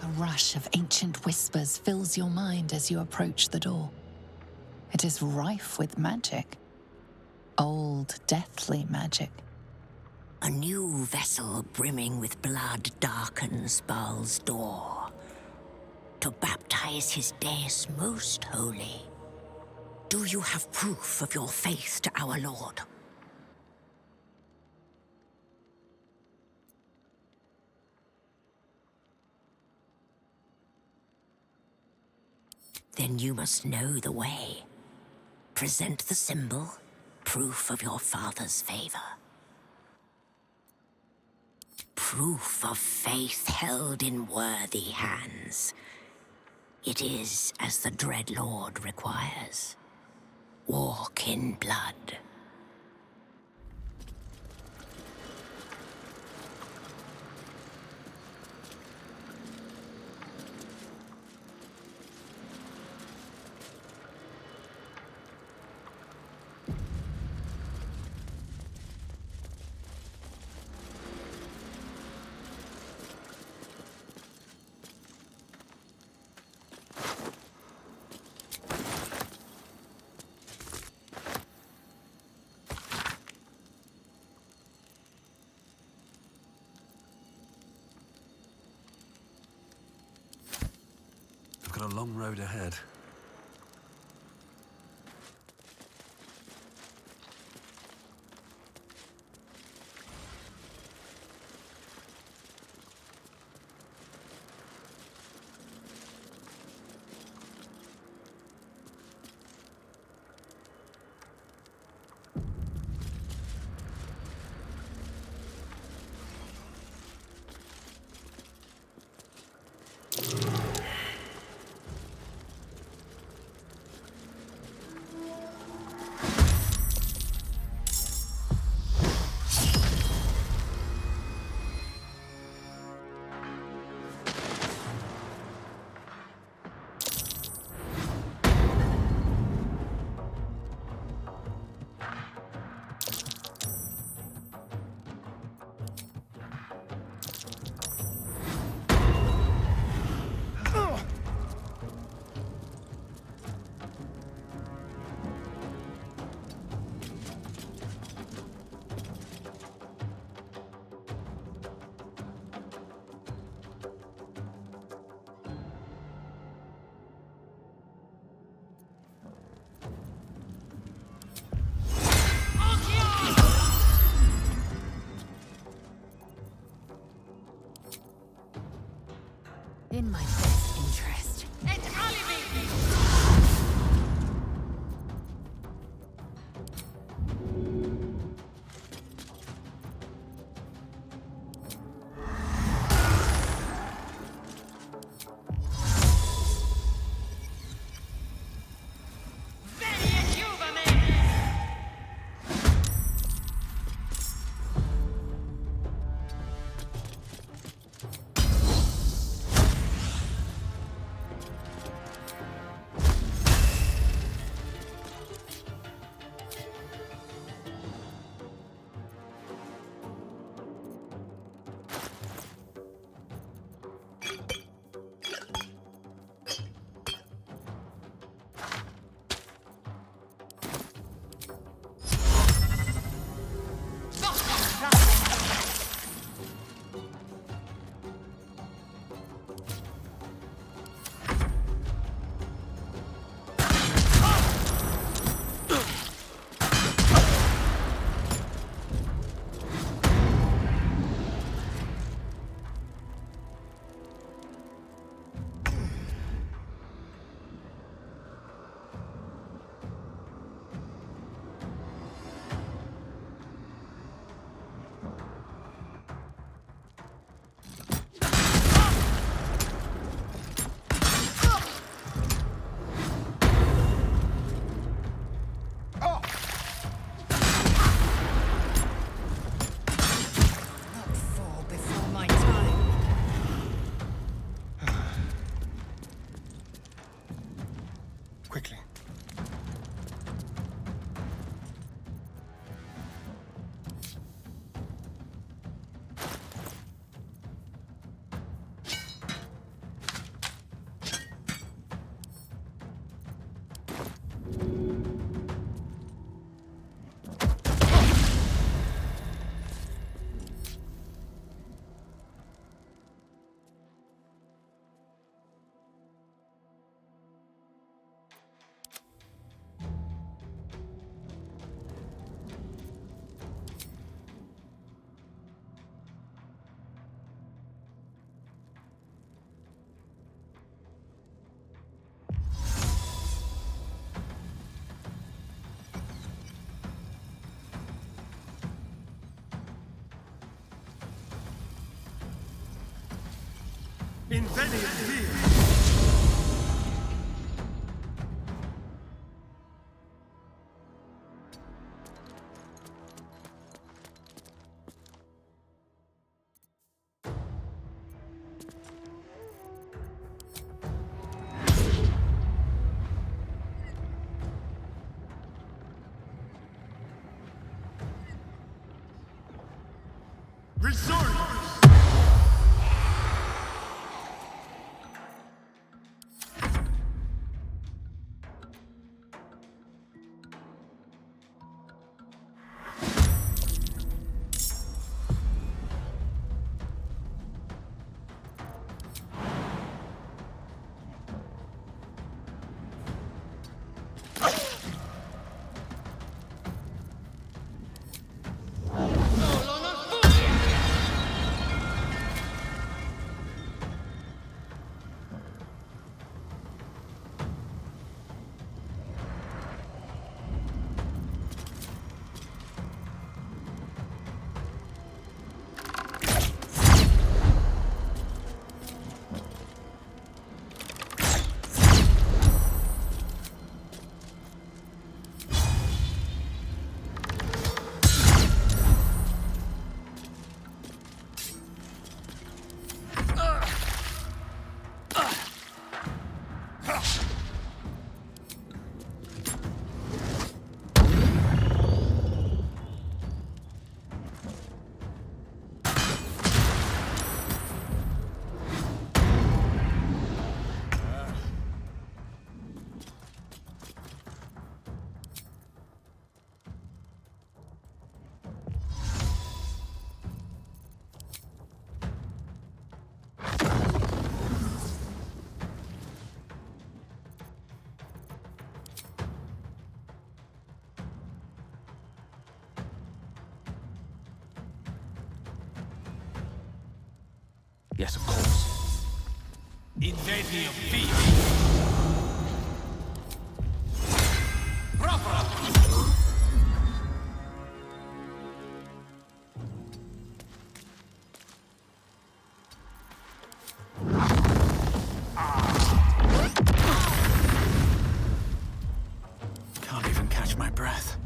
A rush of ancient whispers fills your mind as you approach the door. It is rife with magic. Old, deathly magic. A new vessel brimming with blood darkens Baal's door to baptize his deus most holy. Do you have proof of your faith to our Lord? Then you must know the way. Present the symbol, proof of your father's favor. Proof of faith held in worthy hands. It is as the Dread Lord requires. Walk in blood. I've got a long road ahead. In my best interest. Invenium here! Resurgence! Yes, of course. Invenium here! Proper! Can't even catch my breath.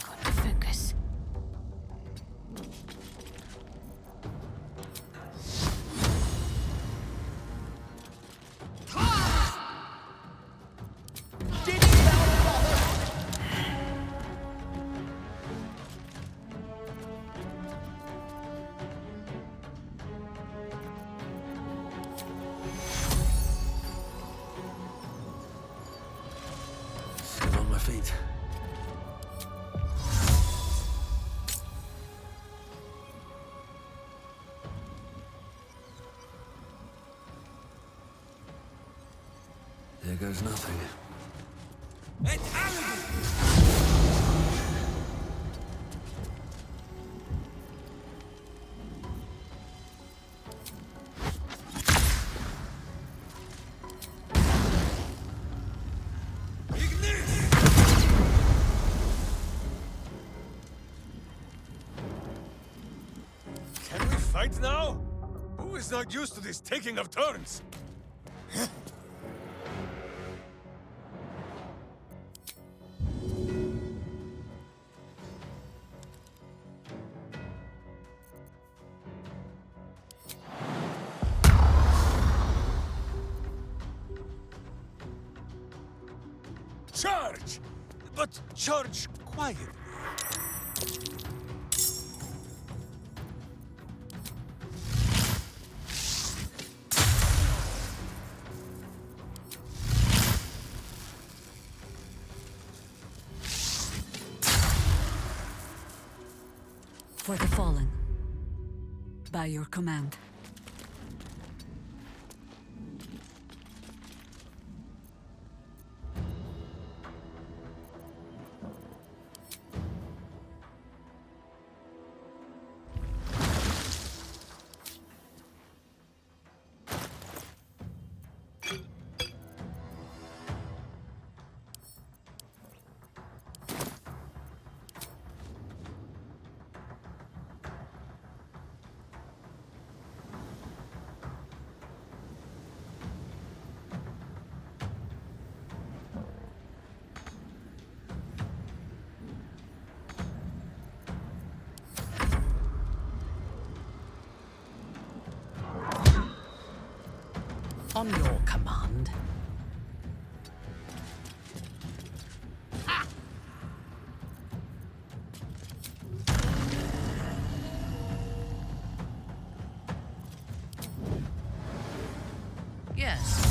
Gotta focus. Still on my feet. There goes nothing. Can we fight now? Who is not used to this taking of turns? Charge! But charge quietly. For the fallen. By your command. On your command. Yes.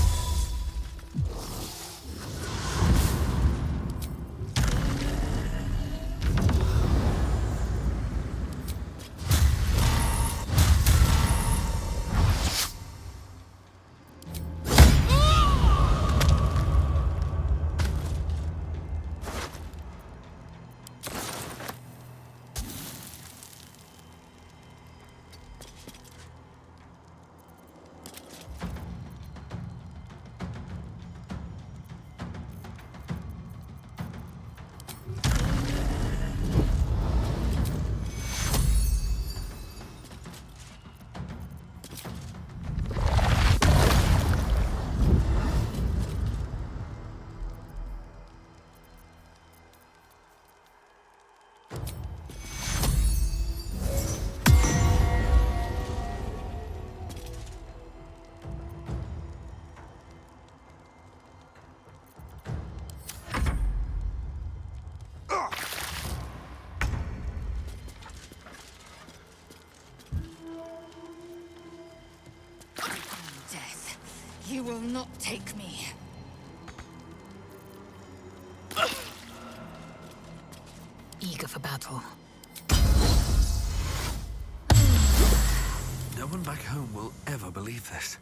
Death, you will not take me. Eager for battle. No one back home will ever believe this.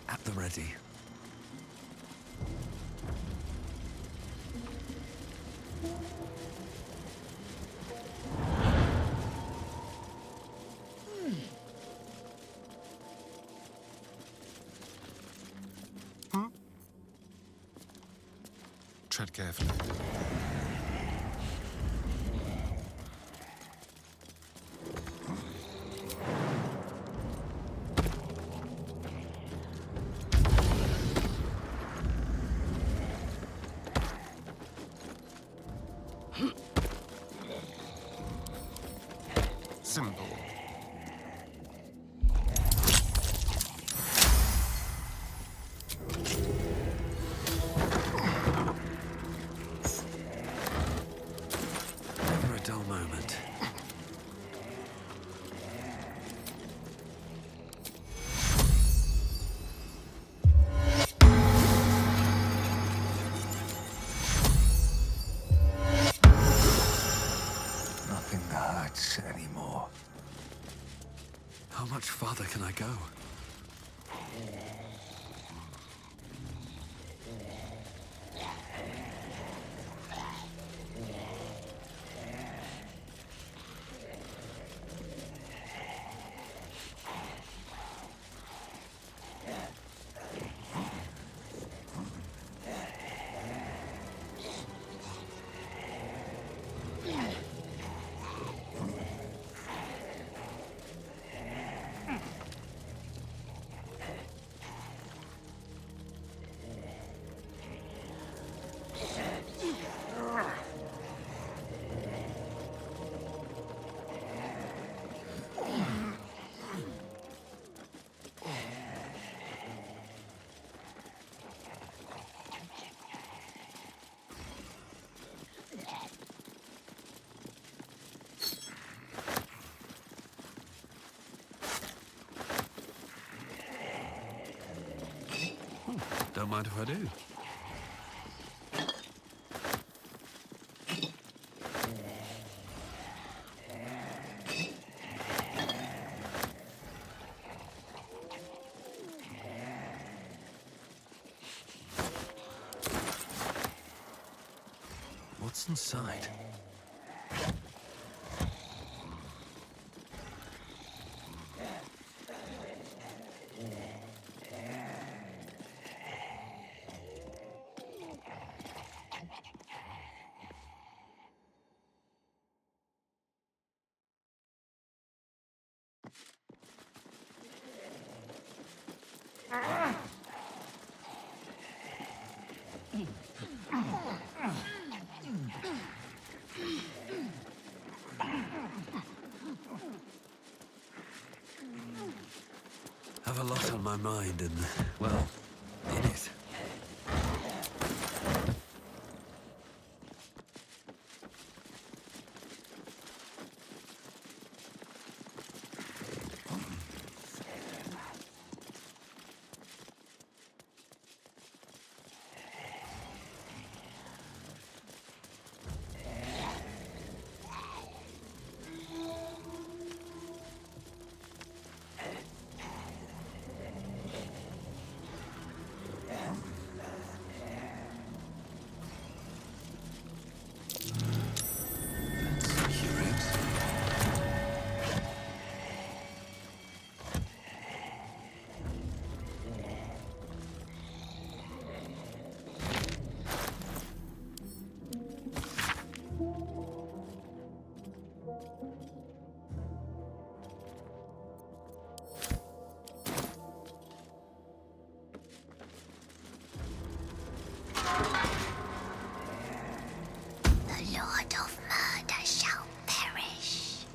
At the ready. Tread carefully. Simple. Never a dull moment. Nothing hurts anymore. How much farther can I go? Don't mind if I do. What's inside? Have a lot on my mind and, well, in it. The Lord of Murder shall perish.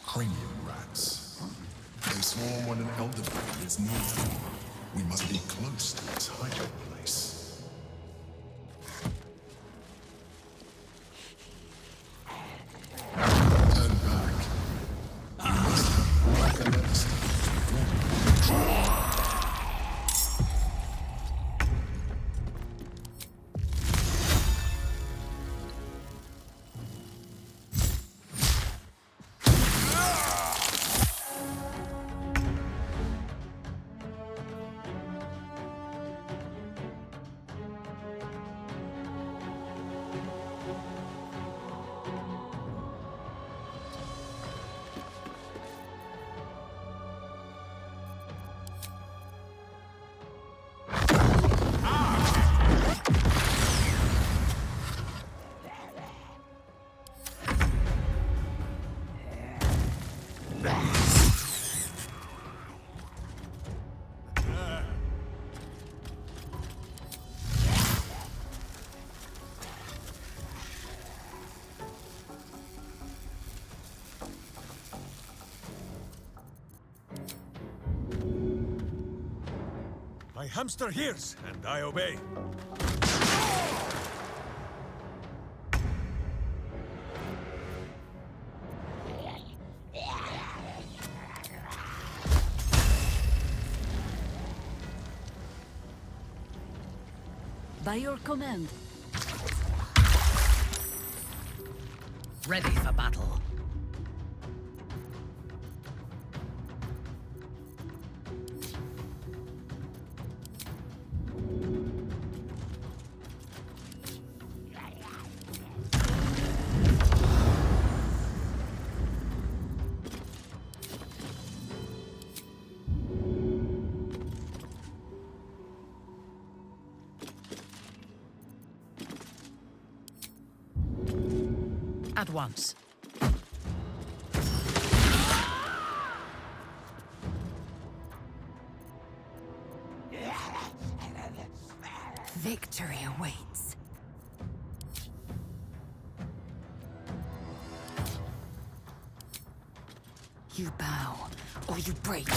Cranium rats. They swarm when an elderberry is near. We must be close to its hiding place. Turn back. You must have the medicine before you control. My hamster hears, and I obey. By your command. Ready for battle. At once. Victory awaits. You bow, or you break.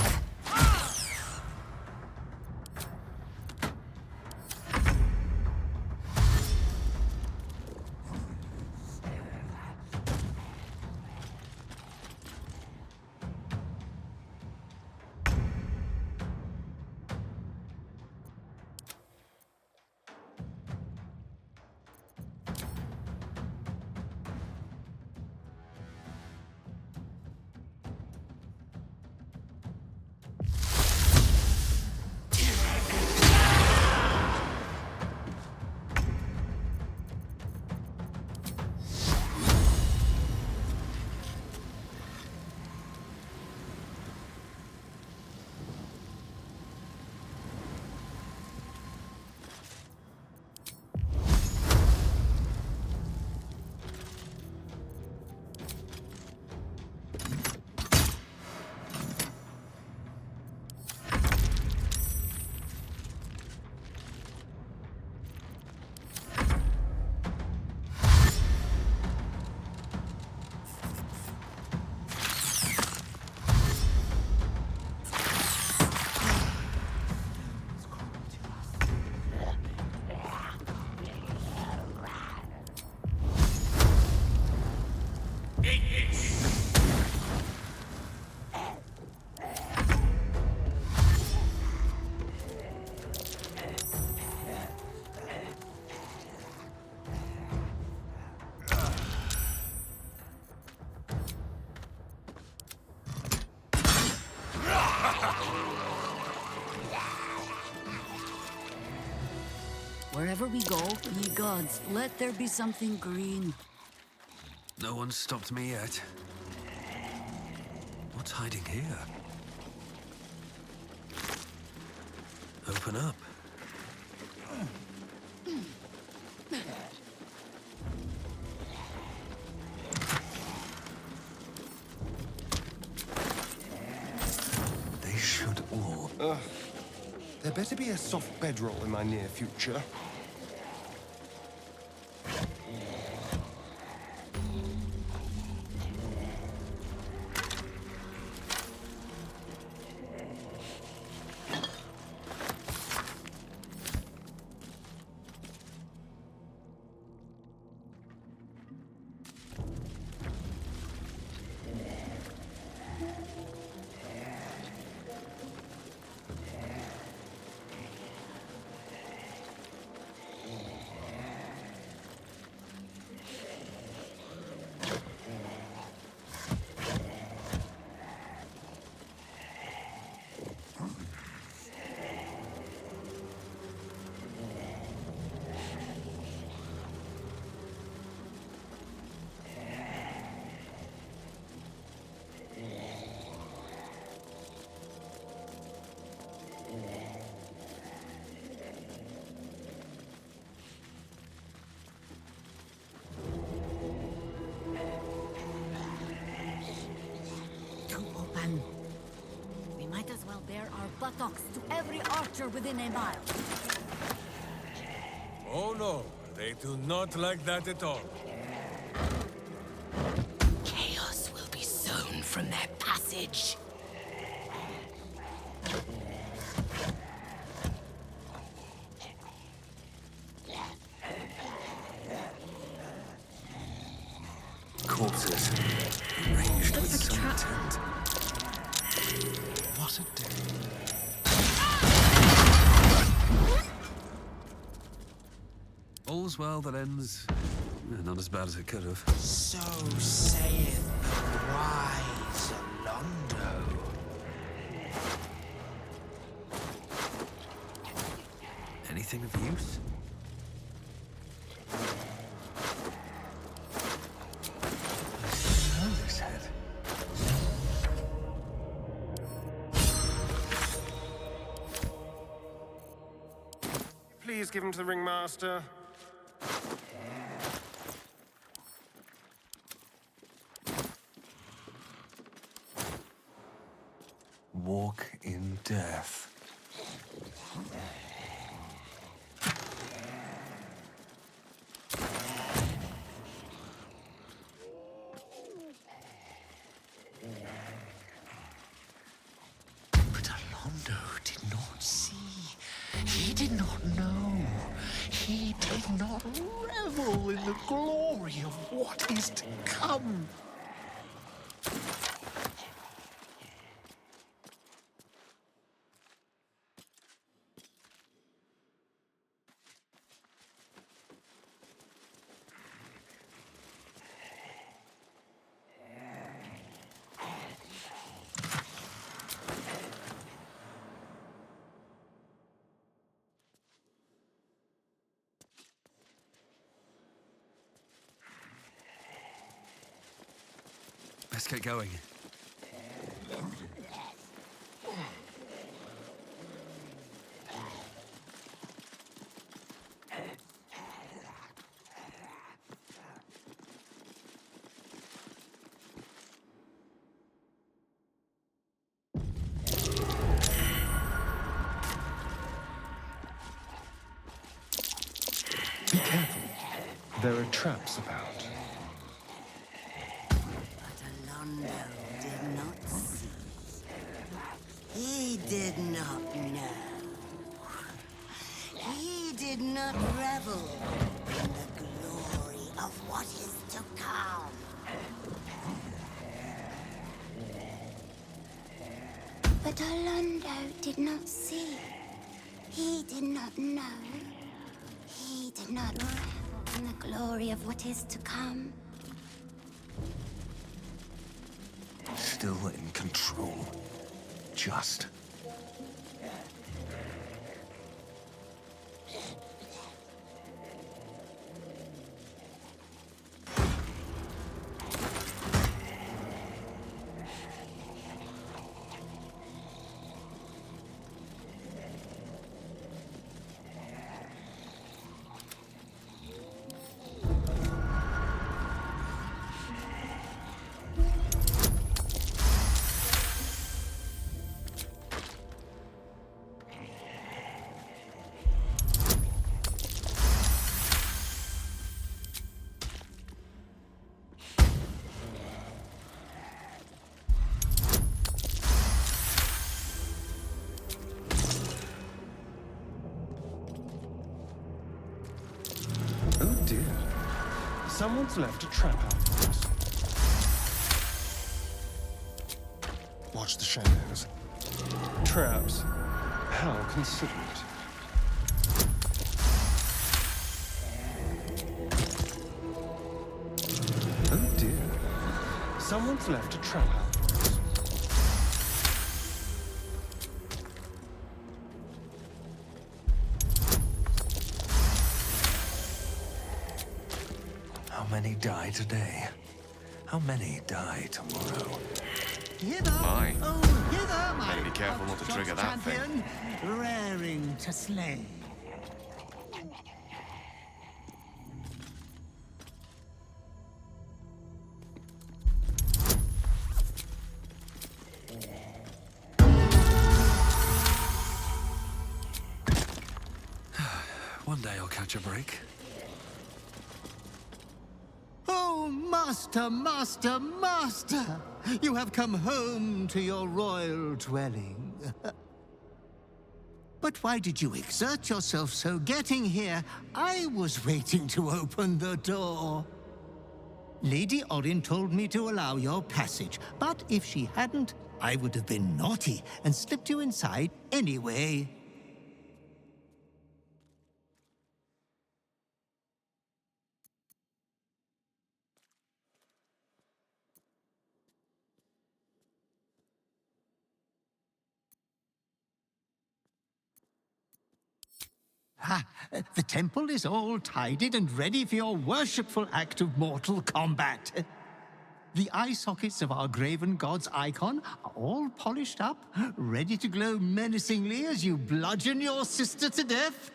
Wherever we go, ye gods, let there be something green. No one's stopped me yet. What's hiding here? Open up. They should all. There better be a soft bedroll in my near future. Buttocks to every archer within a mile. Oh no, they do not like that at all. Chaos will be sown from their passage. Corpses. Arranged with some intent. What a day. All's well that ends. Not as bad as it could have. So saith the wise Alondo. Anything of use? I know this head. Please give him to the ringmaster. walk in death. But Alondo did not see. He did not know. He did not revel in the glory of what is to come. Let's get going. Be careful. There are traps about. But Alondo did not see. He did not know. He did not revel in the glory of what is to come. But Alondo did not see. He did not know. He did not revel in the glory of what is to come. Still in control. Just. Oh dear. Someone's left a trap out for us. Watch the shadows. Traps. How considerate. Oh dear. Someone's left a trap out for us. How many die today? How many die tomorrow? Hither! Aye. Oh, hither, my Better be careful not to trigger that thing. champion, raring to slay. One day I'll catch a break. Oh, master, master, master! You have come home to your royal dwelling. But why did you exert yourself so getting here? I was waiting to open the door. Lady Orin told me to allow your passage, but if she hadn't, I would have been naughty and slipped you inside anyway. Ah, the temple is all tidied and ready for your worshipful act of mortal combat. The eye sockets of our graven god's icon are all polished up, ready to glow menacingly as you bludgeon your sister to death.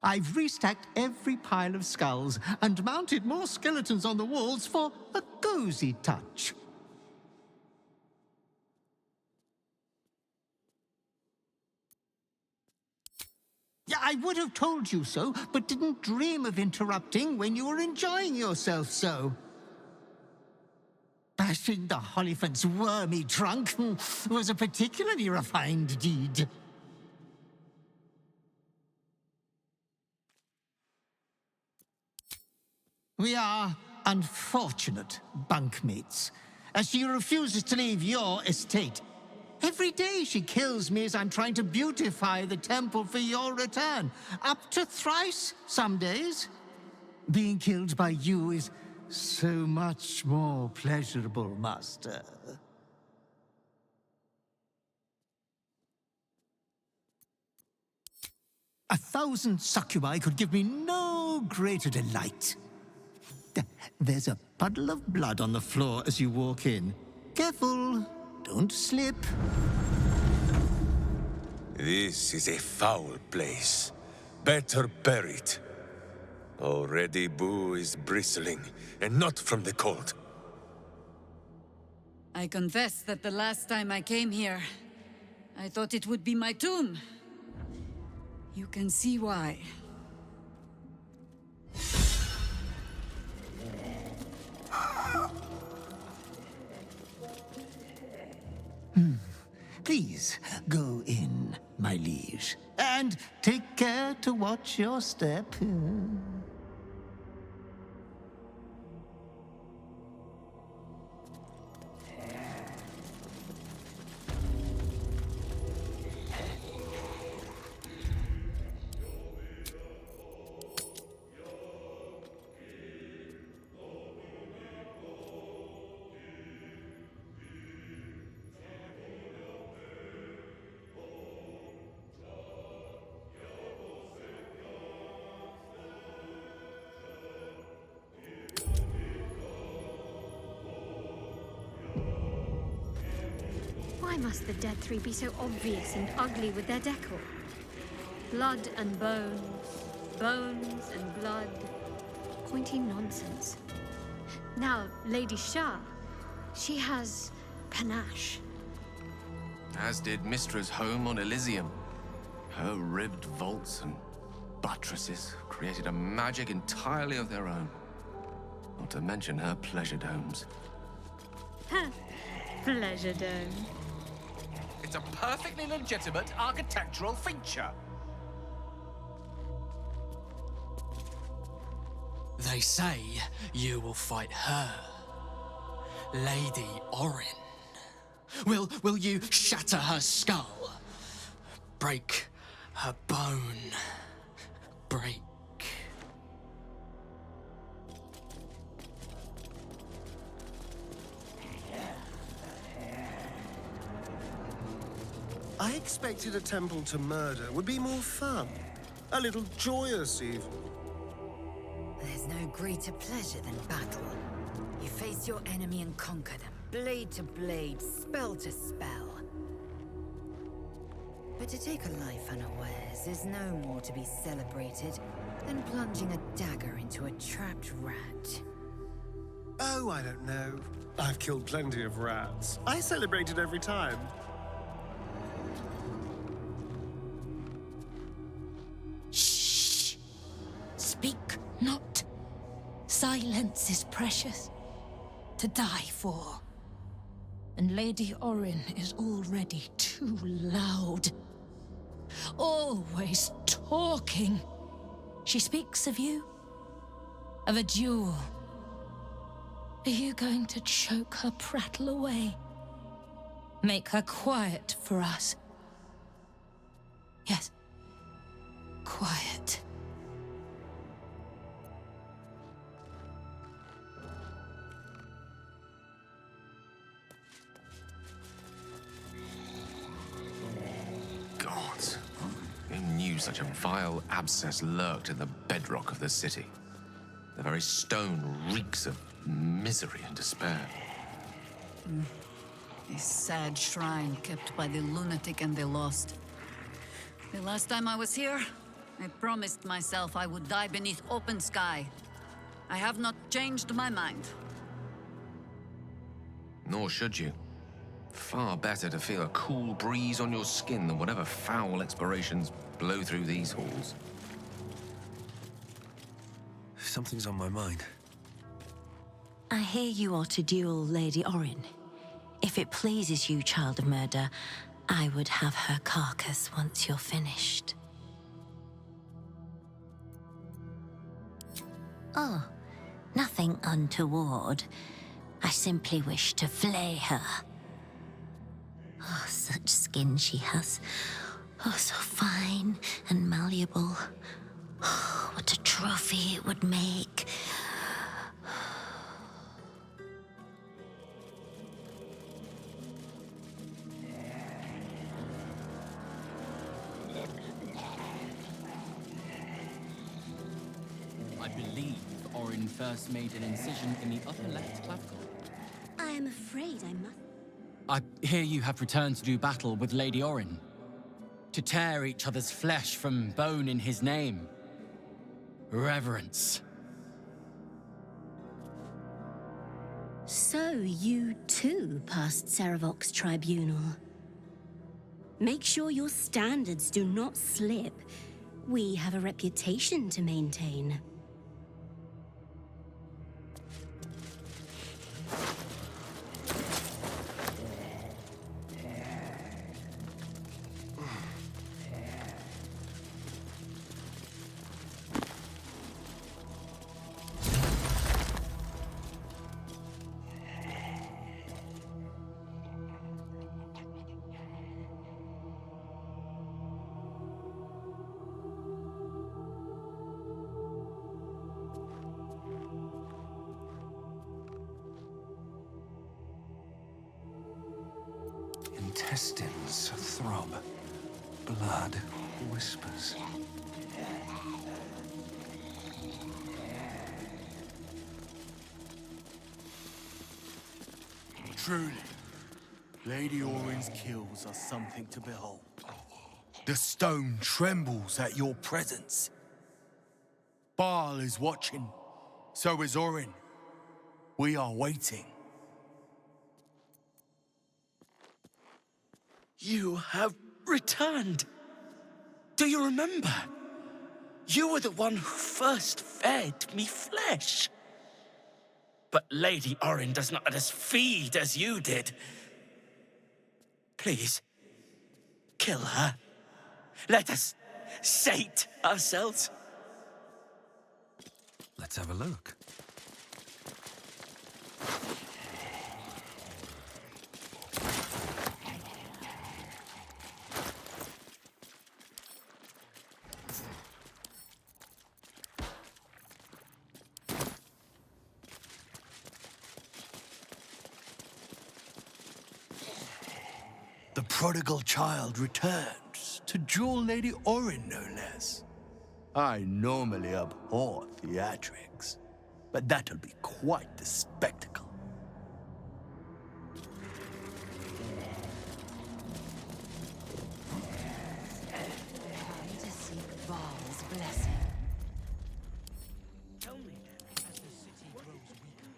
I've restacked every pile of skulls and mounted more skeletons on the walls for a cozy touch. Yeah, I would have told you so, but didn't dream of interrupting when you were enjoying yourself so. Bashing the Hollyphant's wormy trunk was a particularly refined deed. We are unfortunate bunkmates, as she refuses to leave your estate. Every day she kills me as I'm trying to beautify the temple for your return. Up to thrice some days. Being killed by you is so much more pleasurable, Master. 1,000 succubi could give me no greater delight. There's a puddle of blood on the floor as you walk in. Careful, don't slip. This is a foul place. Better bury it. Already Boo is bristling, and not from the cold. I confess that the last time I came here, I thought it would be my tomb. You can see why. Please, go in, my liege. And take care to watch your step. Why must the Dead Three be so obvious and ugly with their decor? Blood and bones, bones and blood. Pointy nonsense. Now, Lady Shah, she has panache. As did Mistra's home on Elysium. Her ribbed vaults and buttresses created a magic entirely of their own. Not to mention her pleasure domes. Pleasure dome. It's a perfectly legitimate architectural feature. They say you will fight her, Lady Orin. Will you shatter her skull? Break her bone? Break. I expected a temple to murder would be more fun. A little joyous, even. There's no greater pleasure than battle. You face your enemy and conquer them, blade to blade, spell to spell. But to take a life unawares is no more to be celebrated than plunging a dagger into a trapped rat. Oh, I don't know. I've killed plenty of rats. I celebrate it every time. Shh! Speak not. Silence is precious. To die for. And Lady Orin is already too loud. Always talking. She speaks of you. Of a duel. Are you going to choke her prattle away? Make her quiet for us? Yes. Quiet. Gods. Who knew such a vile abscess lurked in the bedrock of the city? The very stone reeks of misery and despair. A sad shrine kept by the lunatic and the lost. The last time I was here, I promised myself I would die beneath open sky. I have not changed my mind. Nor should you. Far better to feel a cool breeze on your skin than whatever foul explorations blow through these halls. Something's on my mind. I hear you are to duel Lady Orin. If it pleases you, Child of Murder, I would have her carcass once you're finished. Oh, nothing untoward. I simply wish to flay her. Oh, such skin she has. Oh, so fine and malleable. Oh, what a trophy it would make. I believe Orin first made an incision in the upper left clavicle. I am afraid I must. I hear you have returned to do battle with Lady Orin. To tear each other's flesh from bone in his name. Reverence. So you too passed Seravok's tribunal. Make sure your standards do not slip. We have a reputation to maintain. Intestines throb. Blood whispers. Truly, Lady Orin's kills are something to behold. The stone trembles at your presence. Baal is watching, so is Orin. We are waiting. You have returned. Do you remember? You were the one who first fed me flesh. But Lady Orin does not let us feed as you did. Please, kill her. Let us sate ourselves. Let's have a look. The prodigal child returns to duel Lady Orin, no less. I normally abhor theatrics, but that'll be quite the spectacle. Time to seek Baal's blessing. As the city grows weaker,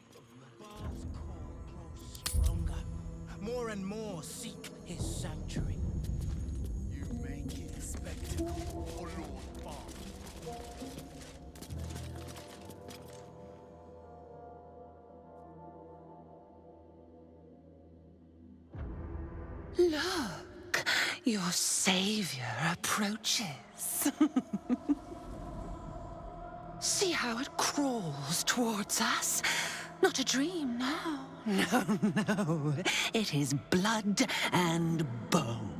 Baal's call grows stronger. More and more seek his sanctuary. You make it a spectacle, O Lord Baal. Look, your savior approaches. See how it crawls towards us? Not a dream now. No, no. It is blood and bone.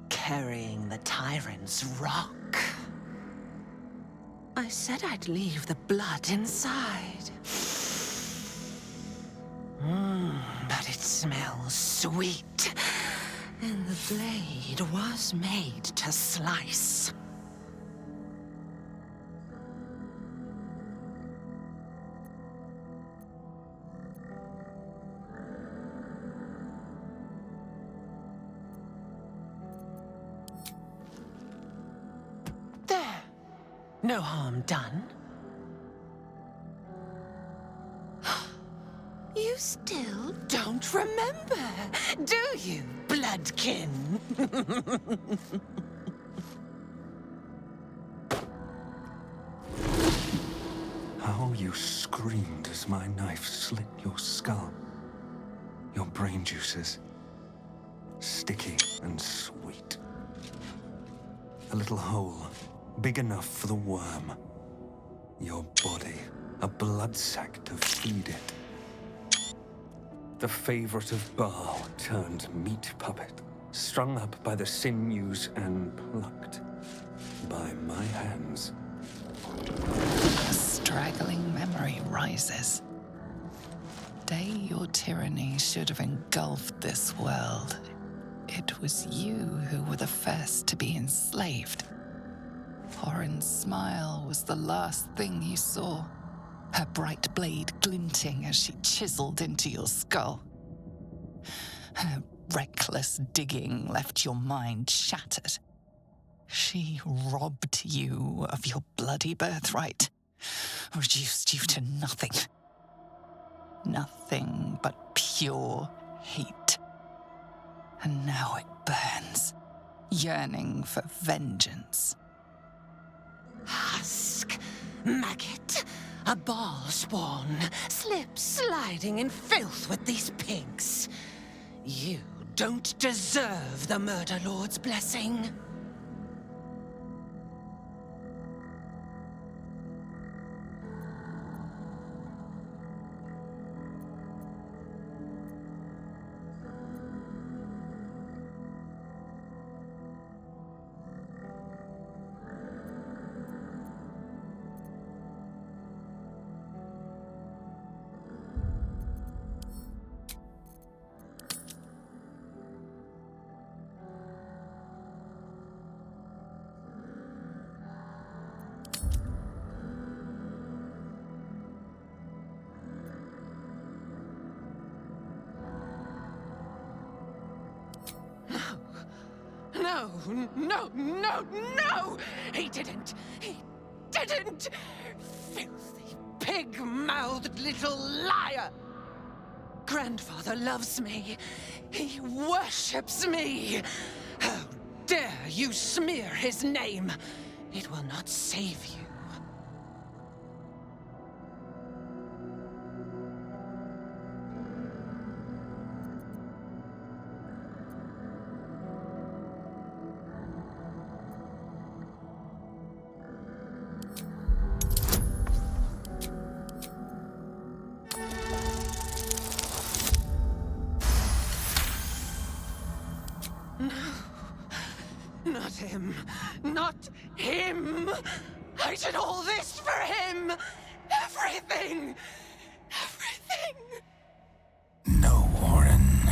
Carrying the tyrant's rock. I said I'd leave the blood inside. But it smells sweet. And the blade was made to slice. There. No harm done. You still don't remember, do you, bloodkin? How you screamed as my knife slit your skull. Your brain juices, sticky and sweet. A little hole, big enough for the worm. Your body, a blood sac to feed it. The favorite of Baal turned meat puppet, strung up by the sinews and plucked by my hands. A straggling memory rises. Day your tyranny should have engulfed this world. It was you who were the first to be enslaved. Orin's smile was the last thing you saw, her bright blade glinting as she chiseled into your skull. Her reckless digging left your mind shattered. She robbed you of your bloody birthright, reduced you to nothing. Nothing but pure hate. And now it burns, yearning for vengeance. Husk, maggot, a Baal spawn, sliding in filth with these pigs. You don't deserve the Murder Lord's blessing. No! He didn't! Filthy, pig-mouthed little liar! Grandfather loves me. He worships me. How dare you smear his name? It will not save you. Not him! I did all this for him! Everything! No, Orin.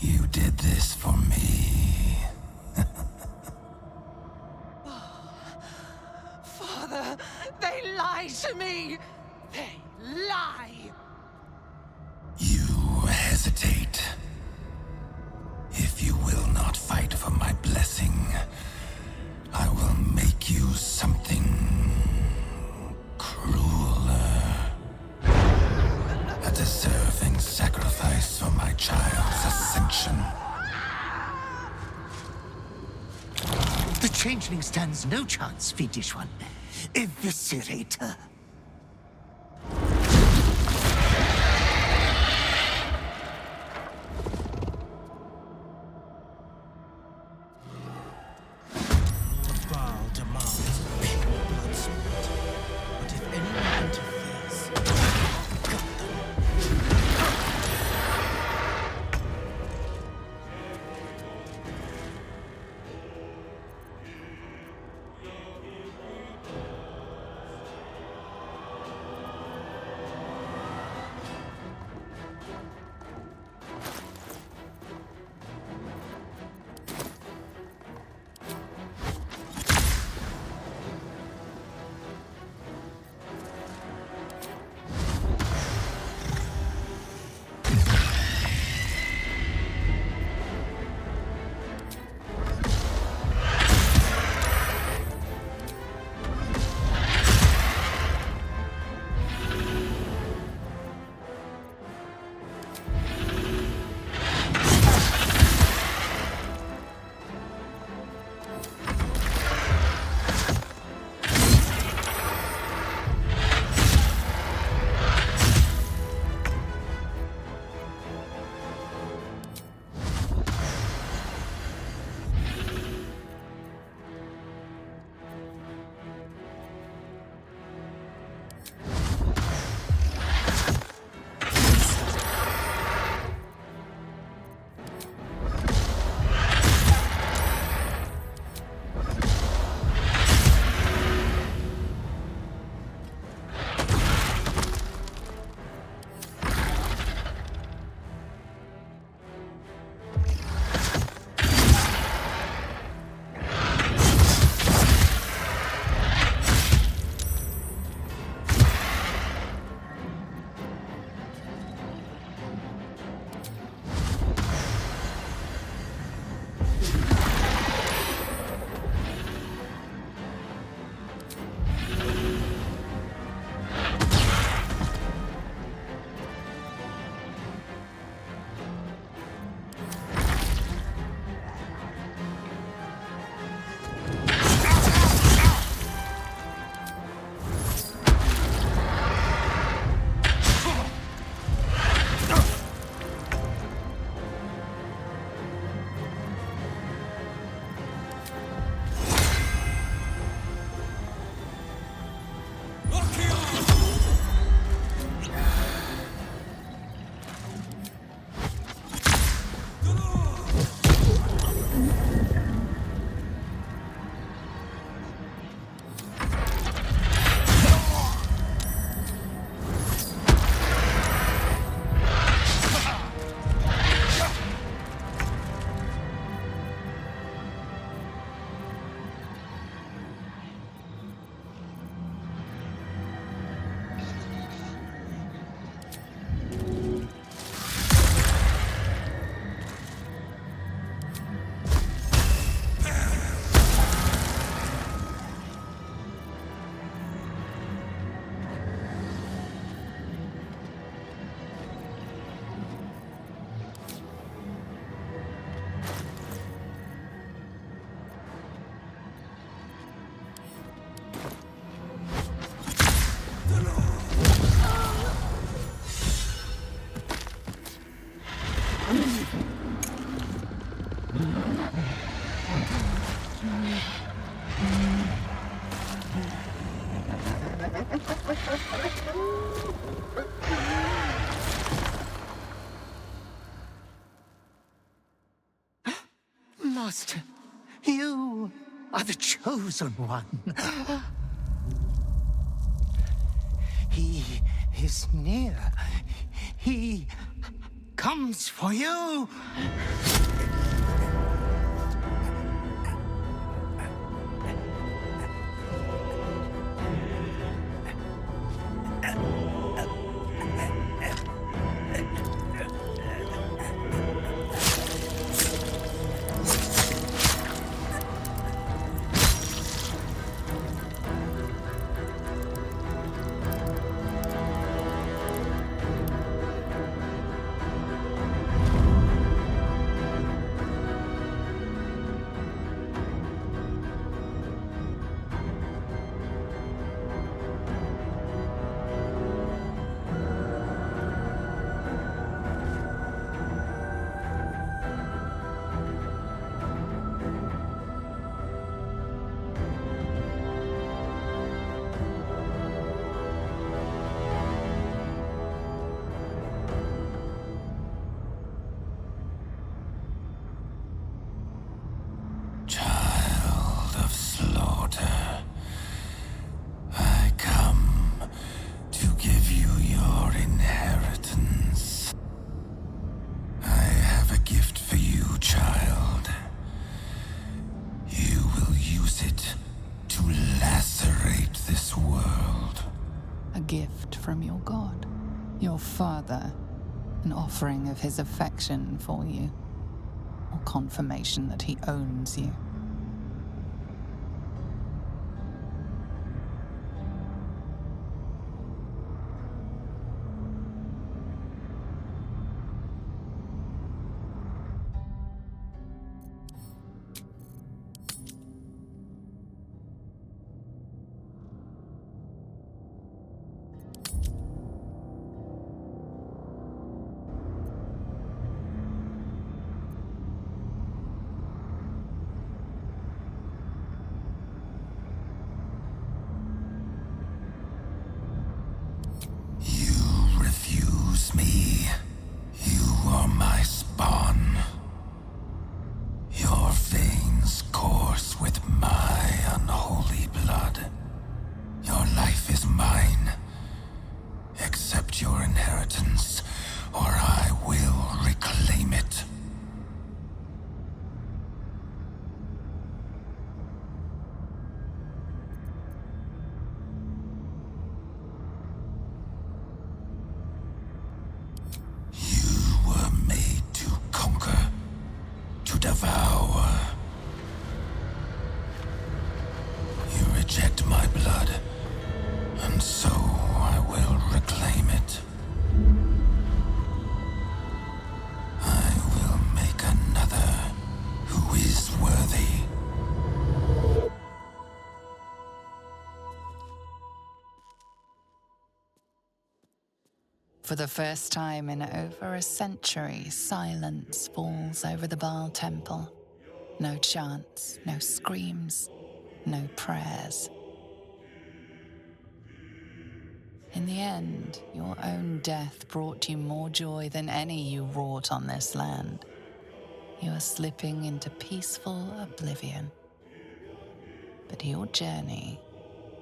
You did this for me. Father, they lie to me! They lie! You hesitate. If you will not fight for my blessing, I will make you something crueler. A deserving sacrifice for my child's ascension. The changeling stands no chance, fiendish one. Eviscerate her. Master, you are the chosen one. He is near. He comes for you. Child of slaughter, I come to give you your inheritance. I have a gift for you, child. You will use it to lacerate this world. A gift from your god, your father, an offering of his affection for you, or confirmation that he owns you. Refuse me. You are my spawn. Your veins course with my unholy blood. Your life is mine. Accept your inheritance, or I will reclaim it. To devour. You reject my blood, and so I will reclaim it. I will make another who is worthy. For the first time in over a century, silence falls over the Baal temple. No chants, no screams, no prayers. In the end, your own death brought you more joy than any you wrought on this land. You are slipping into peaceful oblivion. But your journey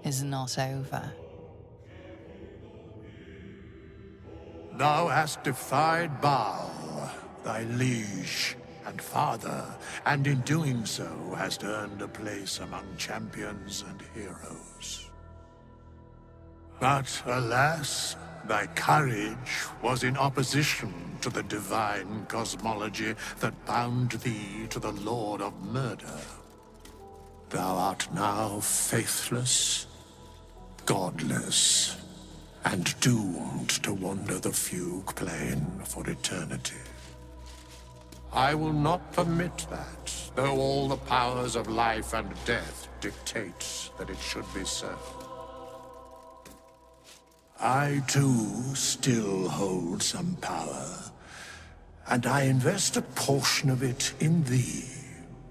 is not over. Thou hast defied Baal, thy liege and father, and in doing so hast earned a place among champions and heroes. But alas, thy courage was in opposition to the divine cosmology that bound thee to the Lord of Murder. Thou art now faithless, godless, and doomed to wander the fugue plane for eternity. I will not permit that, though all the powers of life and death dictate that it should be so. I, too, still hold some power, and I invest a portion of it in thee,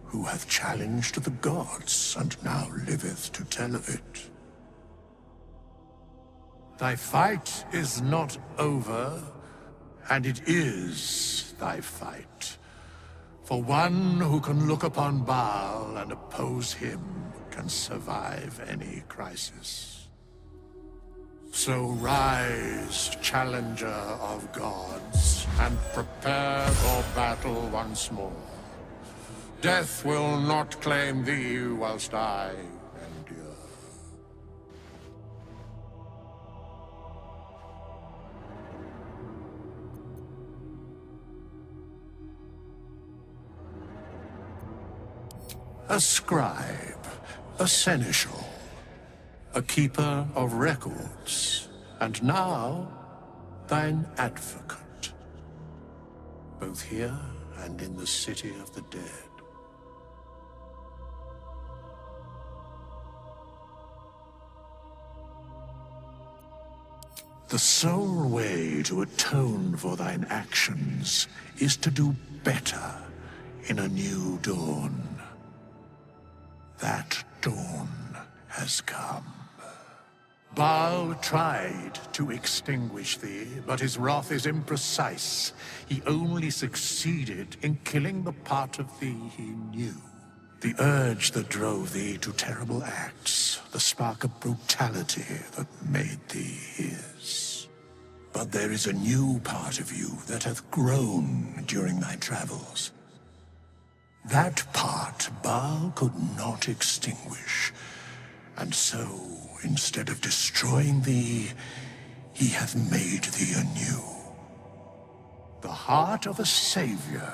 who hath challenged the gods, and now liveth to tell of it. Thy fight is not over, and it is thy fight. For one who can look upon Baal and oppose him can survive any crisis. So rise, challenger of gods, and prepare for battle once more. Death will not claim thee whilst I endure. A scribe, a seneschal, a keeper of records, and now thine advocate, both here and in the city of the dead. The sole way to atone for thine actions is to do better in a new dawn. That dawn has come. Baal tried to extinguish thee, but his wrath is imprecise. He only succeeded in killing the part of thee he knew. The urge that drove thee to terrible acts, the spark of brutality that made thee his. But there is a new part of you that hath grown during thy travels. That part Baal could not extinguish, and so, instead of destroying thee, he hath made thee anew. The heart of a savior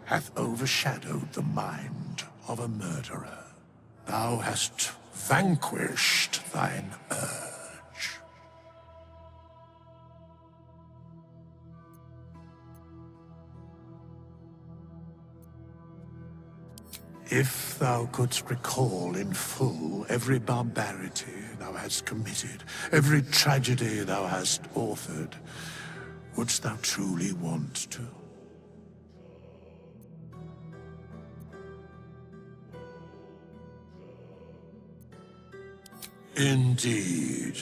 hath overshadowed the mind of a murderer. Thou hast vanquished thine urge. If thou couldst recall in full every barbarity thou hast committed, every tragedy thou hast authored, wouldst thou truly want to? Indeed.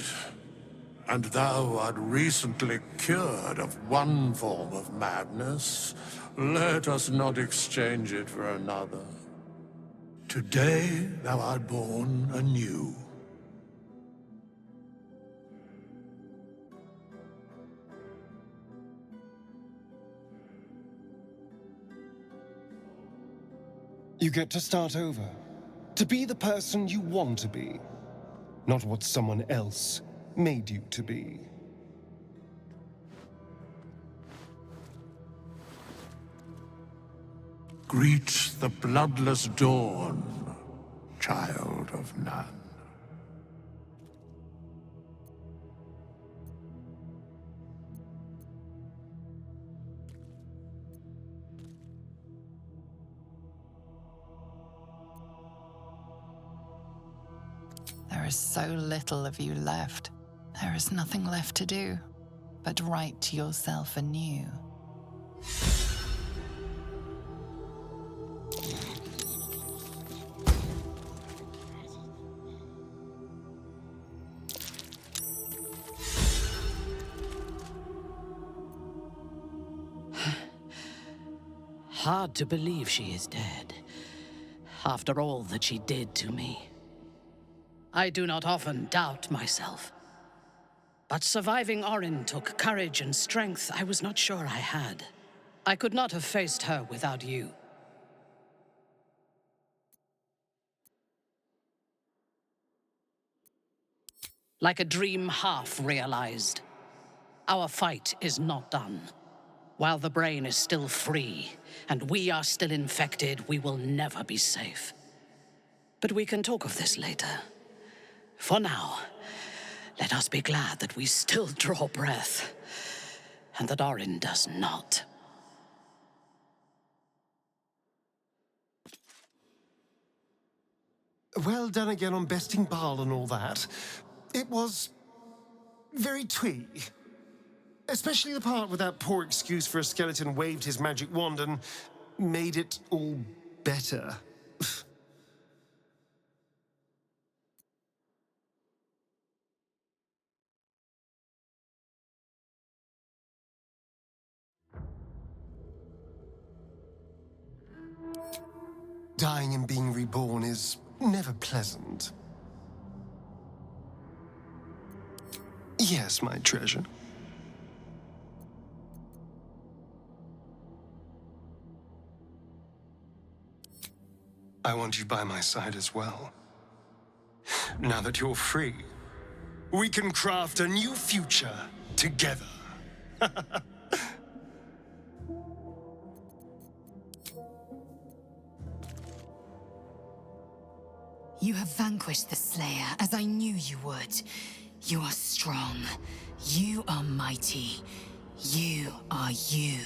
And thou art recently cured of one form of madness. Let us not exchange it for another. Today thou art born anew. You get to start over. To be the person you want to be, not what someone else made you to be. Greet the bloodless dawn, child of none. There is so little of you left. There is nothing left to do but write yourself anew. Hard to believe she is dead, after all that she did to me. I do not often doubt myself. But surviving Orin took courage and strength I was not sure I had. I could not have faced her without you. Like a dream half realized. Our fight is not done. While the brain is still free, and we are still infected, we will never be safe. But we can talk of this later. For now, let us be glad that we still draw breath, and that Orin does not. Well done again on besting Baal and all that. It was very twee. Especially the part where that poor excuse for a skeleton waved his magic wand and made it all better. Dying and being reborn is never pleasant. Yes, my treasure. I want you by my side as well. Now that you're free, we can craft a new future together. You have vanquished the Slayer, as I knew you would. You are strong. You are mighty. You are you.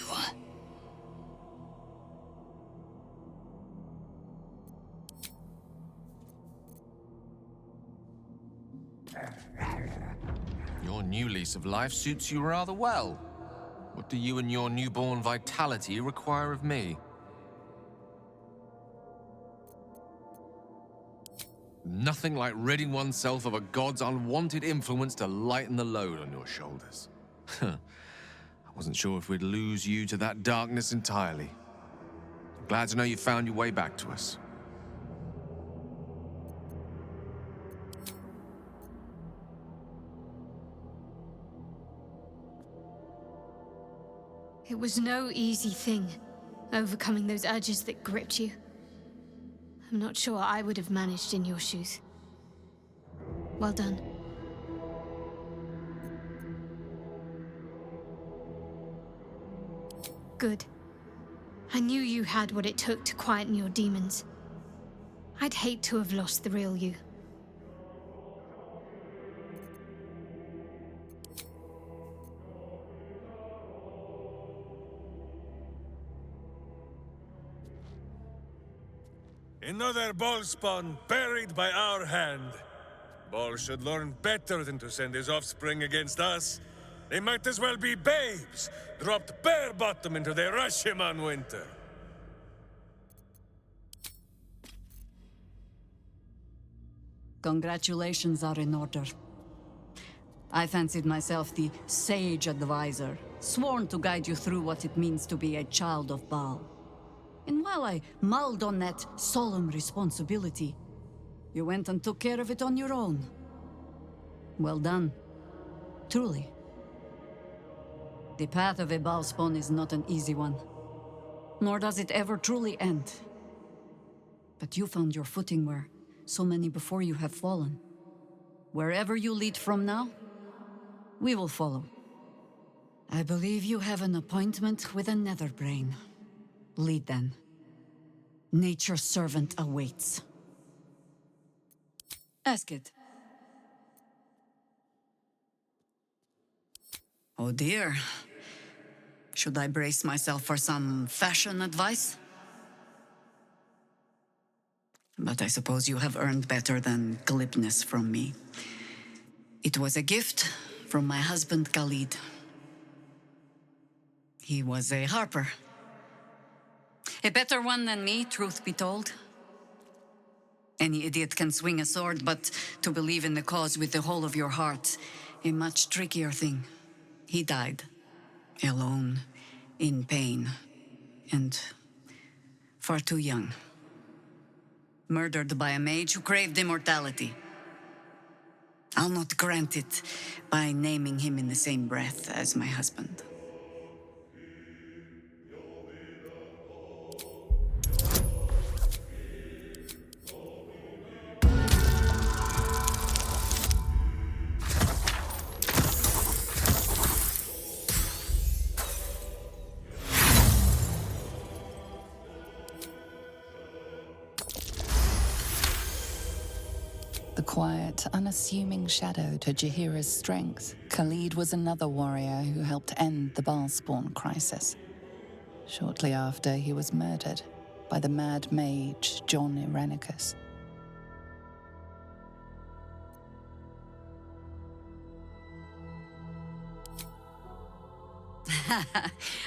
Your new lease of life suits you rather well. What do you and your newborn vitality require of me? Nothing like ridding oneself of a god's unwanted influence to lighten the load on your shoulders. I wasn't sure if we'd lose you to that darkness entirely. I'm glad to know you found your way back to us. It was no easy thing, overcoming those urges that gripped you. I'm not sure I would have managed in your shoes. Well done. Good. I knew you had what it took to quieten your demons. I'd hate to have lost the real you. Another ball spawn buried by our hand. Ball should learn better than to send his offspring against us. They might as well be babes, dropped bare bottom into the Rashiman winter. Congratulations are in order. I fancied myself the sage advisor, sworn to guide you through what it means to be a child of Baal. And while I mulled on that solemn responsibility, you went and took care of it on your own. Well done. Truly. The path of a Baalspawn is not an easy one, nor does it ever truly end. But you found your footing where so many before you have fallen. Wherever you lead from now, we will follow. I believe you have an appointment with a Netherbrain. Lead then. Nature's servant awaits. Ask it. Oh dear. Should I brace myself for some fashion advice? But I suppose you have earned better than glibness from me. It was a gift from my husband Khalid. He was a harper. A better one than me, truth be told. Any idiot can swing a sword, but to believe in the cause with the whole of your heart, a much trickier thing. He died. Alone, in pain, and far too young. Murdered by a mage who craved immortality. I'll not grant it by naming him in the same breath as my husband. The quiet, unassuming shadow to Jaheira's strength, Khalid was another warrior who helped end the Baalspawn crisis. Shortly after, he was murdered by the mad mage John Irenicus.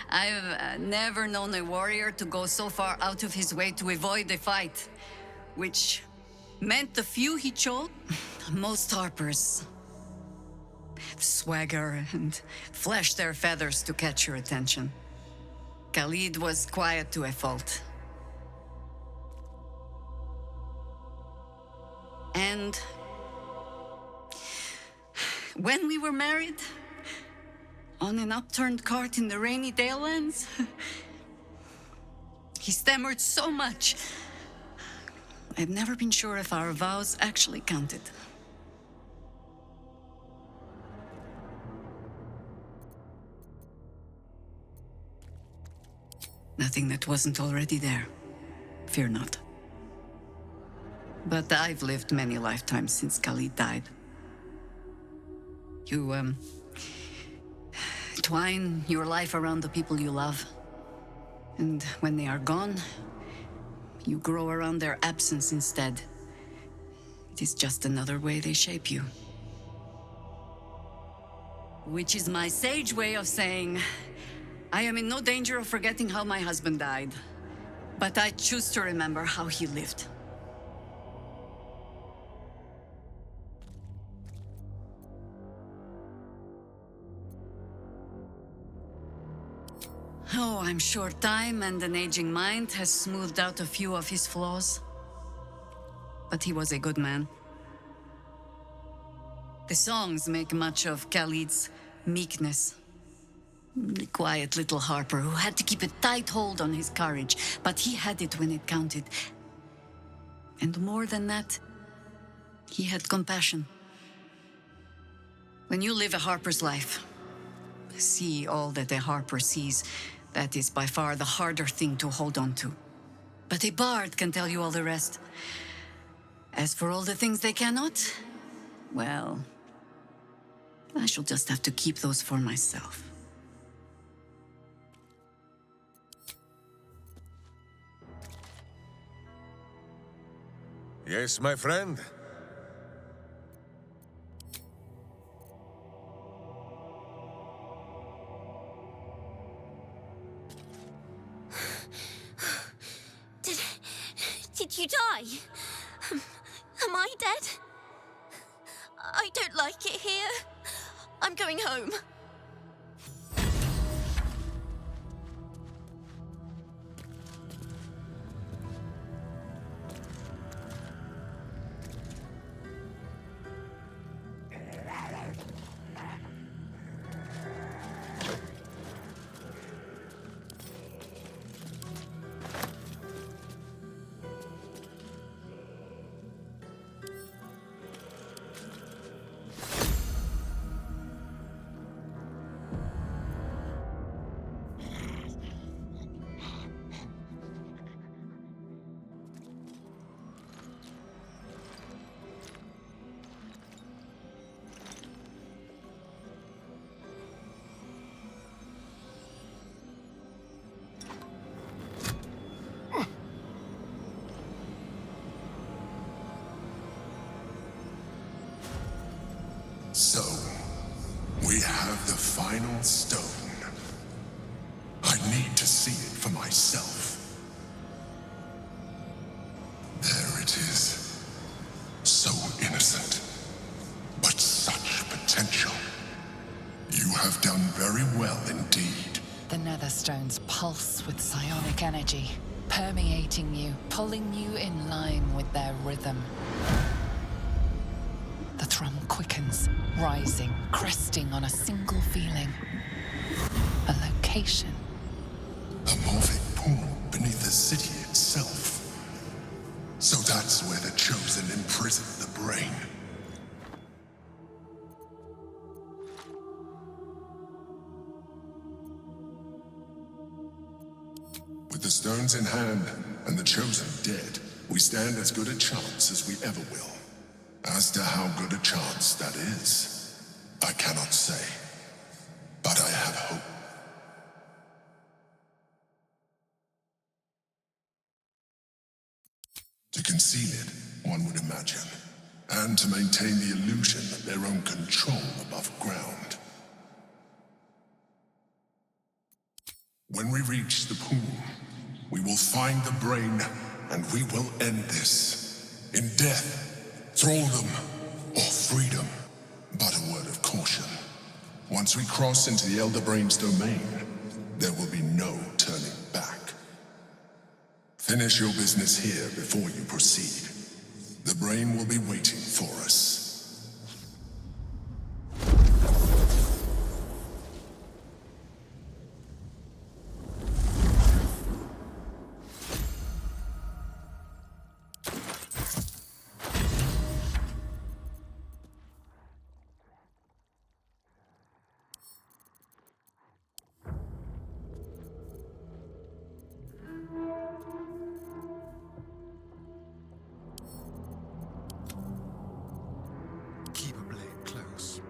I've never known a warrior to go so far out of his way to avoid a fight, which meant the few he chose, most harpers swagger and flash their feathers to catch your attention. Khalid was quiet to a fault. And when we were married, on an upturned cart in the rainy Dalelands, he stammered so much. I've never been sure if our vows actually counted. Nothing that wasn't already there. Fear not. But I've lived many lifetimes since Khalid died. You, twine your life around the people you love. And when they are gone, you grow around their absence instead. It is just another way they shape you. Which is my sage way of saying, I am in no danger of forgetting how my husband died, but I choose to remember how he lived. Oh, I'm sure time and an aging mind has smoothed out a few of his flaws. But he was a good man. The songs make much of Khalid's meekness. The quiet little harper who had to keep a tight hold on his courage, but he had it when it counted. And more than that, he had compassion. When you live a harper's life, see all that a harper sees, that is by far the harder thing to hold on to. But a bard can tell you all the rest. As for all the things they cannot, well, I shall just have to keep those for myself. Yes, my friend. Did you die? Am I dead? I don't like it here. I'm going home. So, we have the final stone. I need to see it for myself. There it is. So innocent, but such potential. You have done very well indeed. The Netherstones pulse with psionic energy, permeating you, pulling you in line with their rhythm. The thrum quickens, rising, cresting on a single feeling. A location. A morphic pool beneath the city itself. So that's where the Chosen imprisoned the brain. With the stones in hand and the Chosen dead, we stand as good a chance as we ever will. As to how good a chance that is, I cannot say. But I have hope. To conceal it, one would imagine. And to maintain the illusion of their own control above ground. When we reach the pool, we will find the brain, and we will end this. In death, thraldom, or freedom. But a word of caution. Once we cross into the Elder Brain's domain, there will be no turning back. Finish your business here before you proceed. The brain will be waiting for us. Keep a blade close.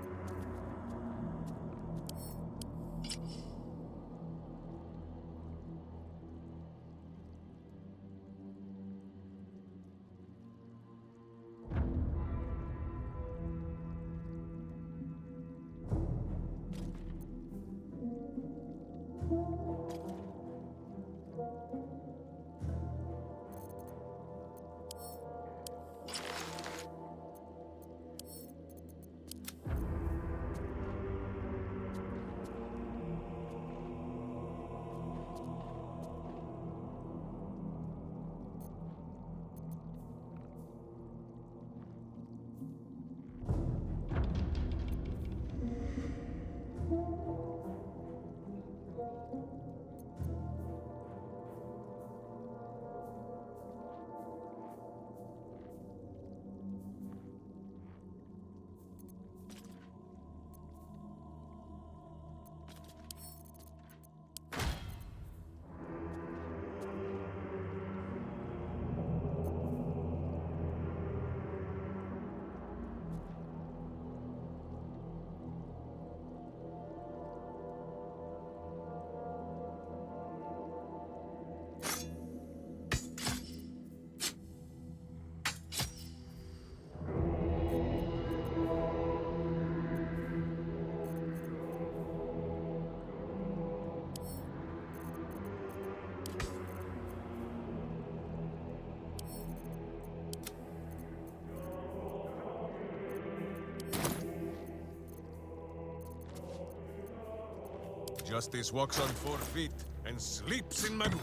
Justice walks on 4 feet and sleeps in my boot.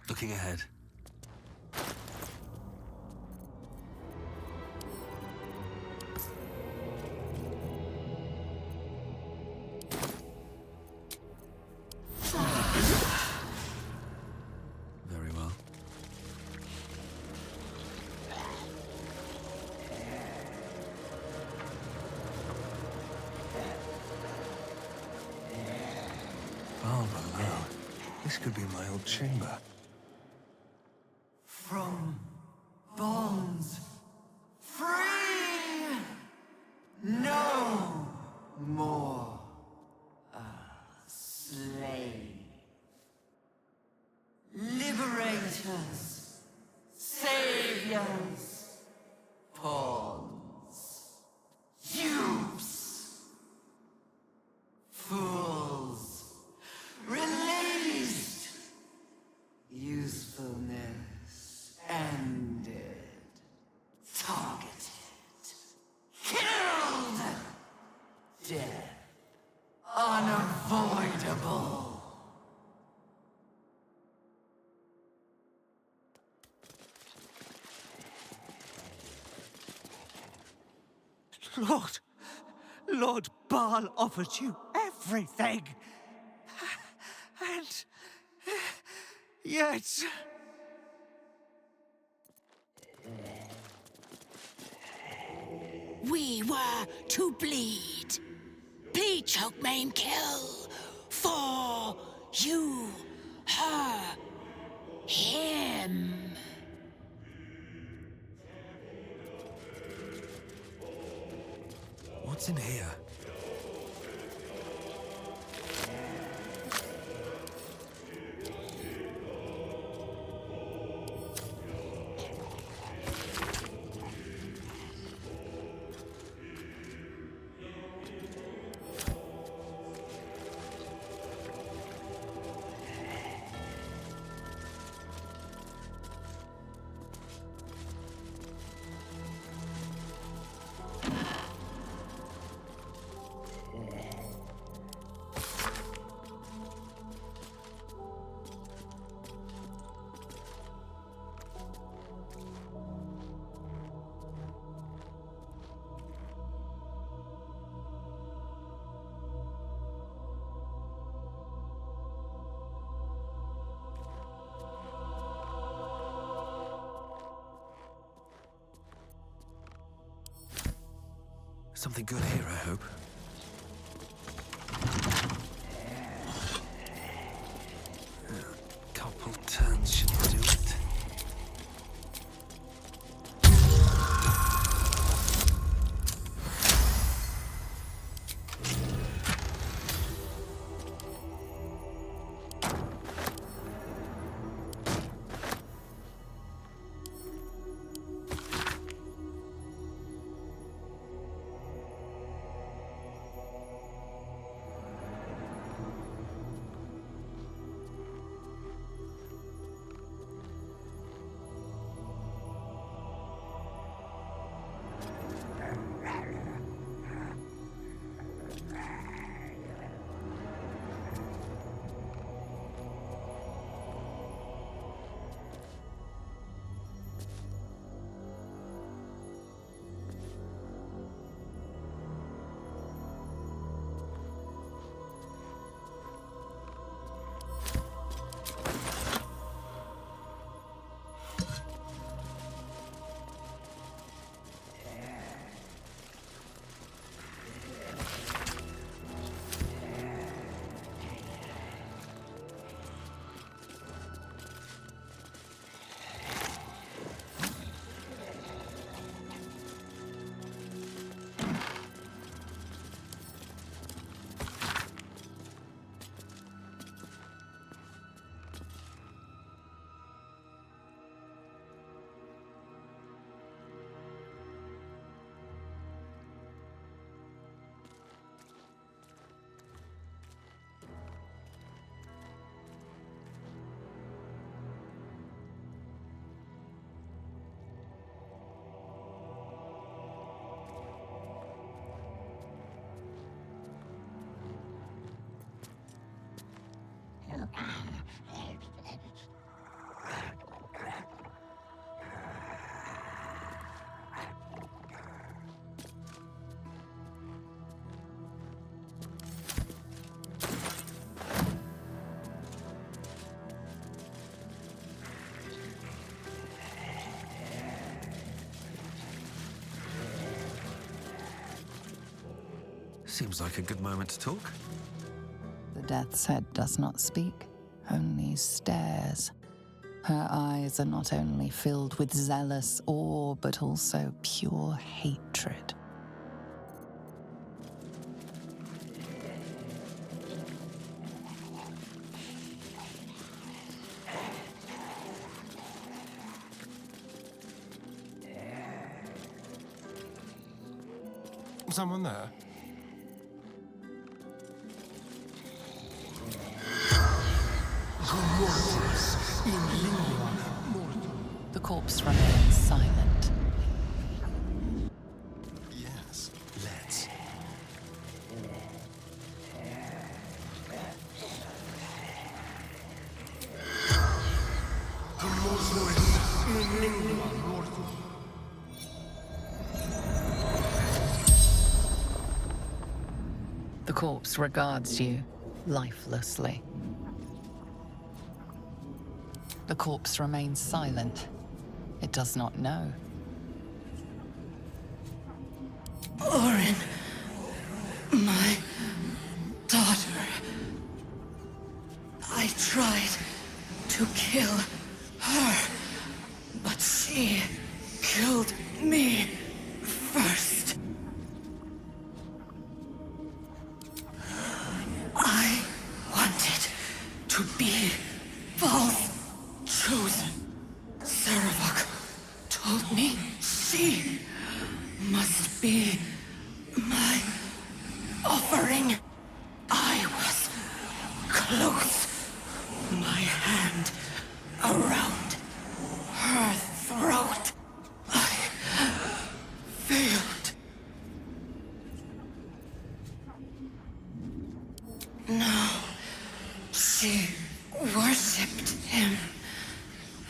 Looking ahead. Very well. Oh, below. This could be my old chamber. From bonds free, no more a slave. Liberators, saviors, pawns, dupes, fools, released, usefulness ended, targeted, killed, death unavoidable. Lord Baal offered you everything. And yet... We were to bleed. Bleed, choke, maim, kill. For you, her, him. What's in here? Something good here, I hope. A couple turns should do it. Seems like a good moment to talk. The Death's Head does not speak, only stares. Her eyes are not only filled with zealous awe, but also pure hatred. Someone there? The corpse remains silent. Yes, let's. The corpse regards you lifelessly. The corpse remains silent. It does not know. Orin, my daughter. I tried to kill her, but she killed me first. I wanted to be Val's chosen. Saravok told me she must be my offering. I was close, my hand around her throat. I failed. No, she worshipped him,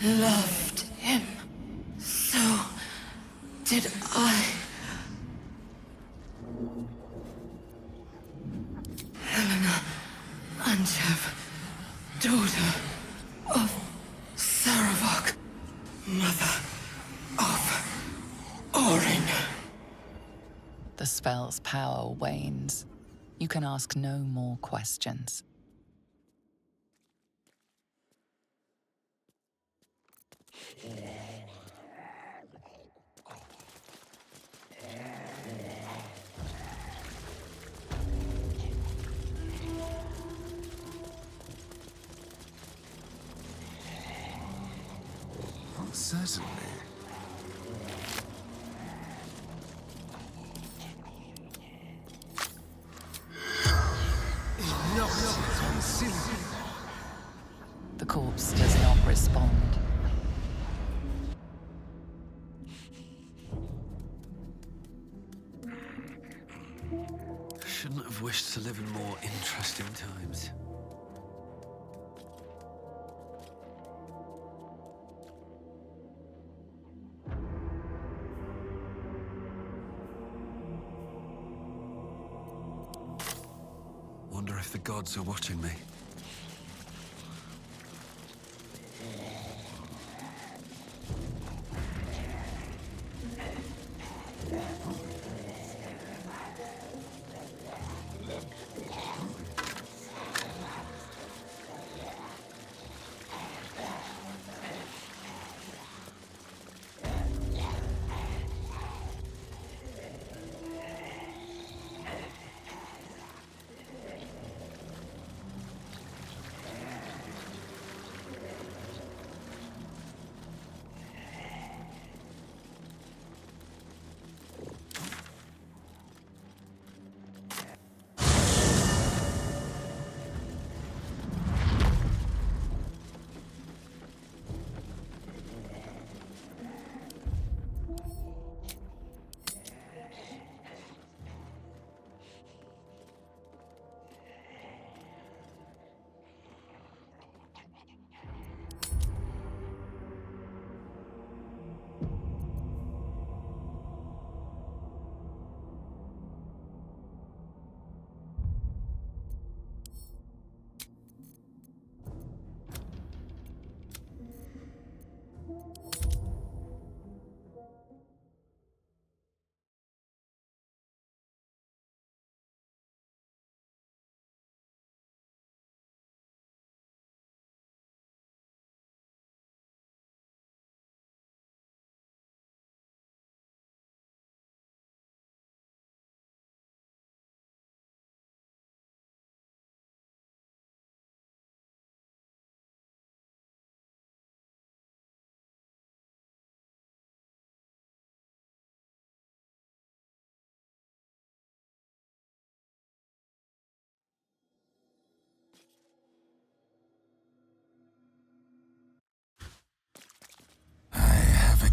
loved him. So did I. Helena Anchev, daughter of Saravok, mother of Orin. the spell's power wanes, you can ask no more questions. Certainly. The corpse does not respond. Shouldn't have wished to live in more interesting times. Wonder if the gods are watching me.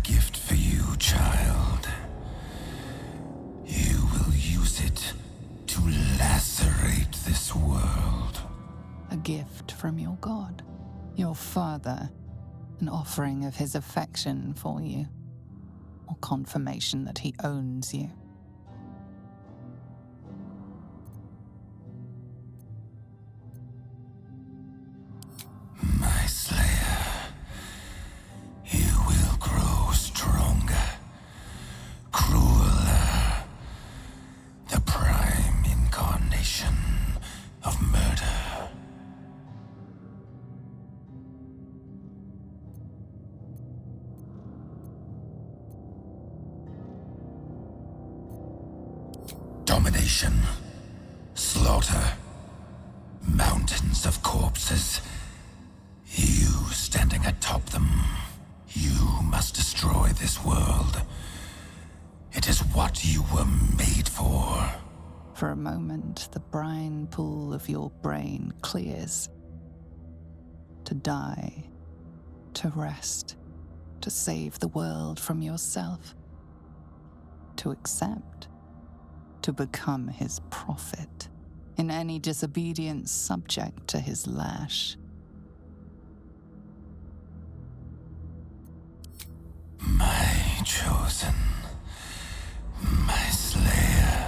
Gift for you, child. You will use it to lacerate this world. A gift from your god, your father, an offering of his affection for you, or confirmation that he owns you. My slayer, you will grow stronger, crueler, the prime incarnation of murder. Domination, slaughter, mountains of corpses. You standing atop them. You must destroy this world. It is what you were made for. For a moment, the brine pool of your brain clears. To die, to rest, to save the world from yourself. To accept, to become his prophet, in any disobedience subject to his lash. My chosen, my slayer,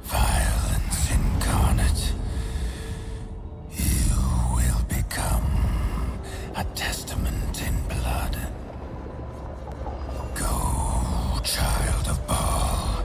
violence incarnate, you will become a testament in blood. Go, child of Baal,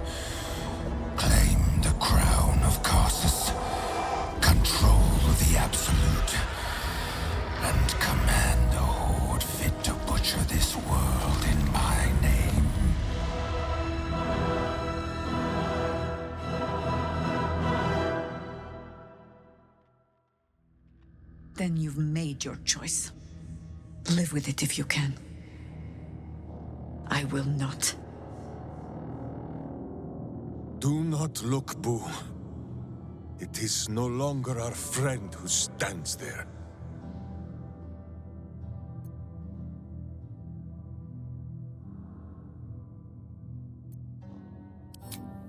Then you've made your choice. Live with it if you can. I will not. Do not look, Boo. It is no longer our friend who stands there.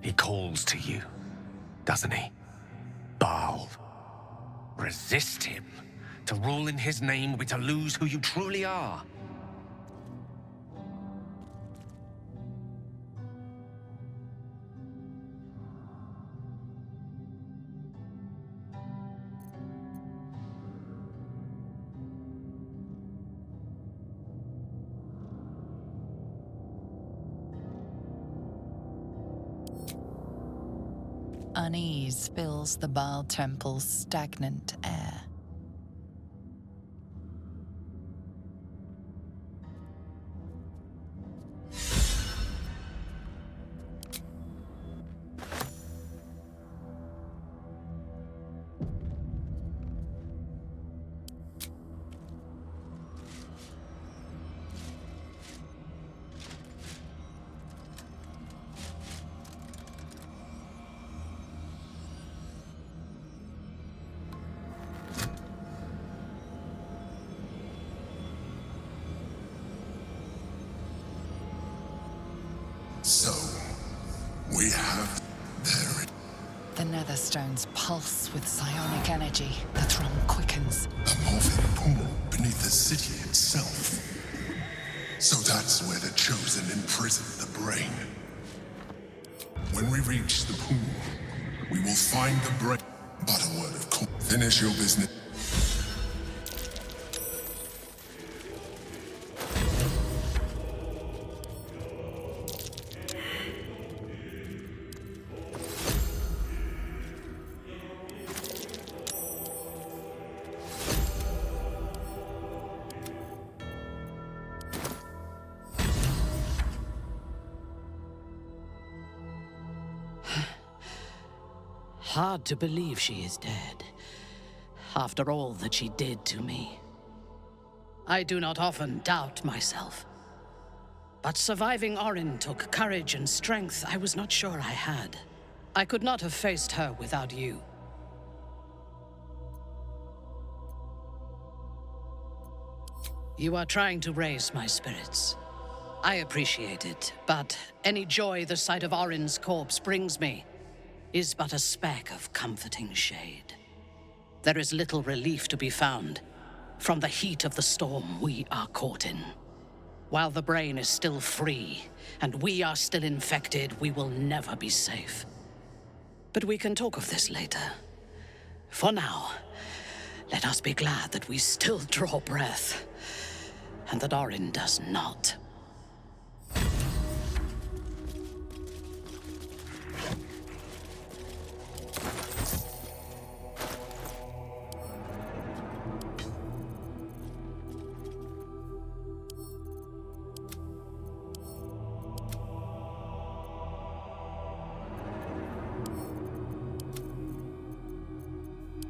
He calls to you, doesn't he? Baal. Resist him. To rule in his name will be to lose who you truly are. Unease fills the Baal temple's stagnant air. So, we have there. The Netherstones pulse with psionic energy. The thrum quickens. A morphine pool beneath the city itself. So that's where the Chosen imprisoned the brain. When we reach the pool, we will find the brain. But a word of caution. Finish your business. Hard to believe she is dead, after all that she did to me. I do not often doubt myself. But surviving Orin took courage and strength I was not sure I had. I could not have faced her without you. You are trying to raise my spirits. I appreciate it, but any joy the sight of Orin's corpse brings me is but a speck of comforting shade. There is little relief to be found from the heat of the storm we are caught in. While the brain is still free, and we are still infected, we will never be safe. But we can talk of this later. For now, let us be glad that we still draw breath, and that Orin does not.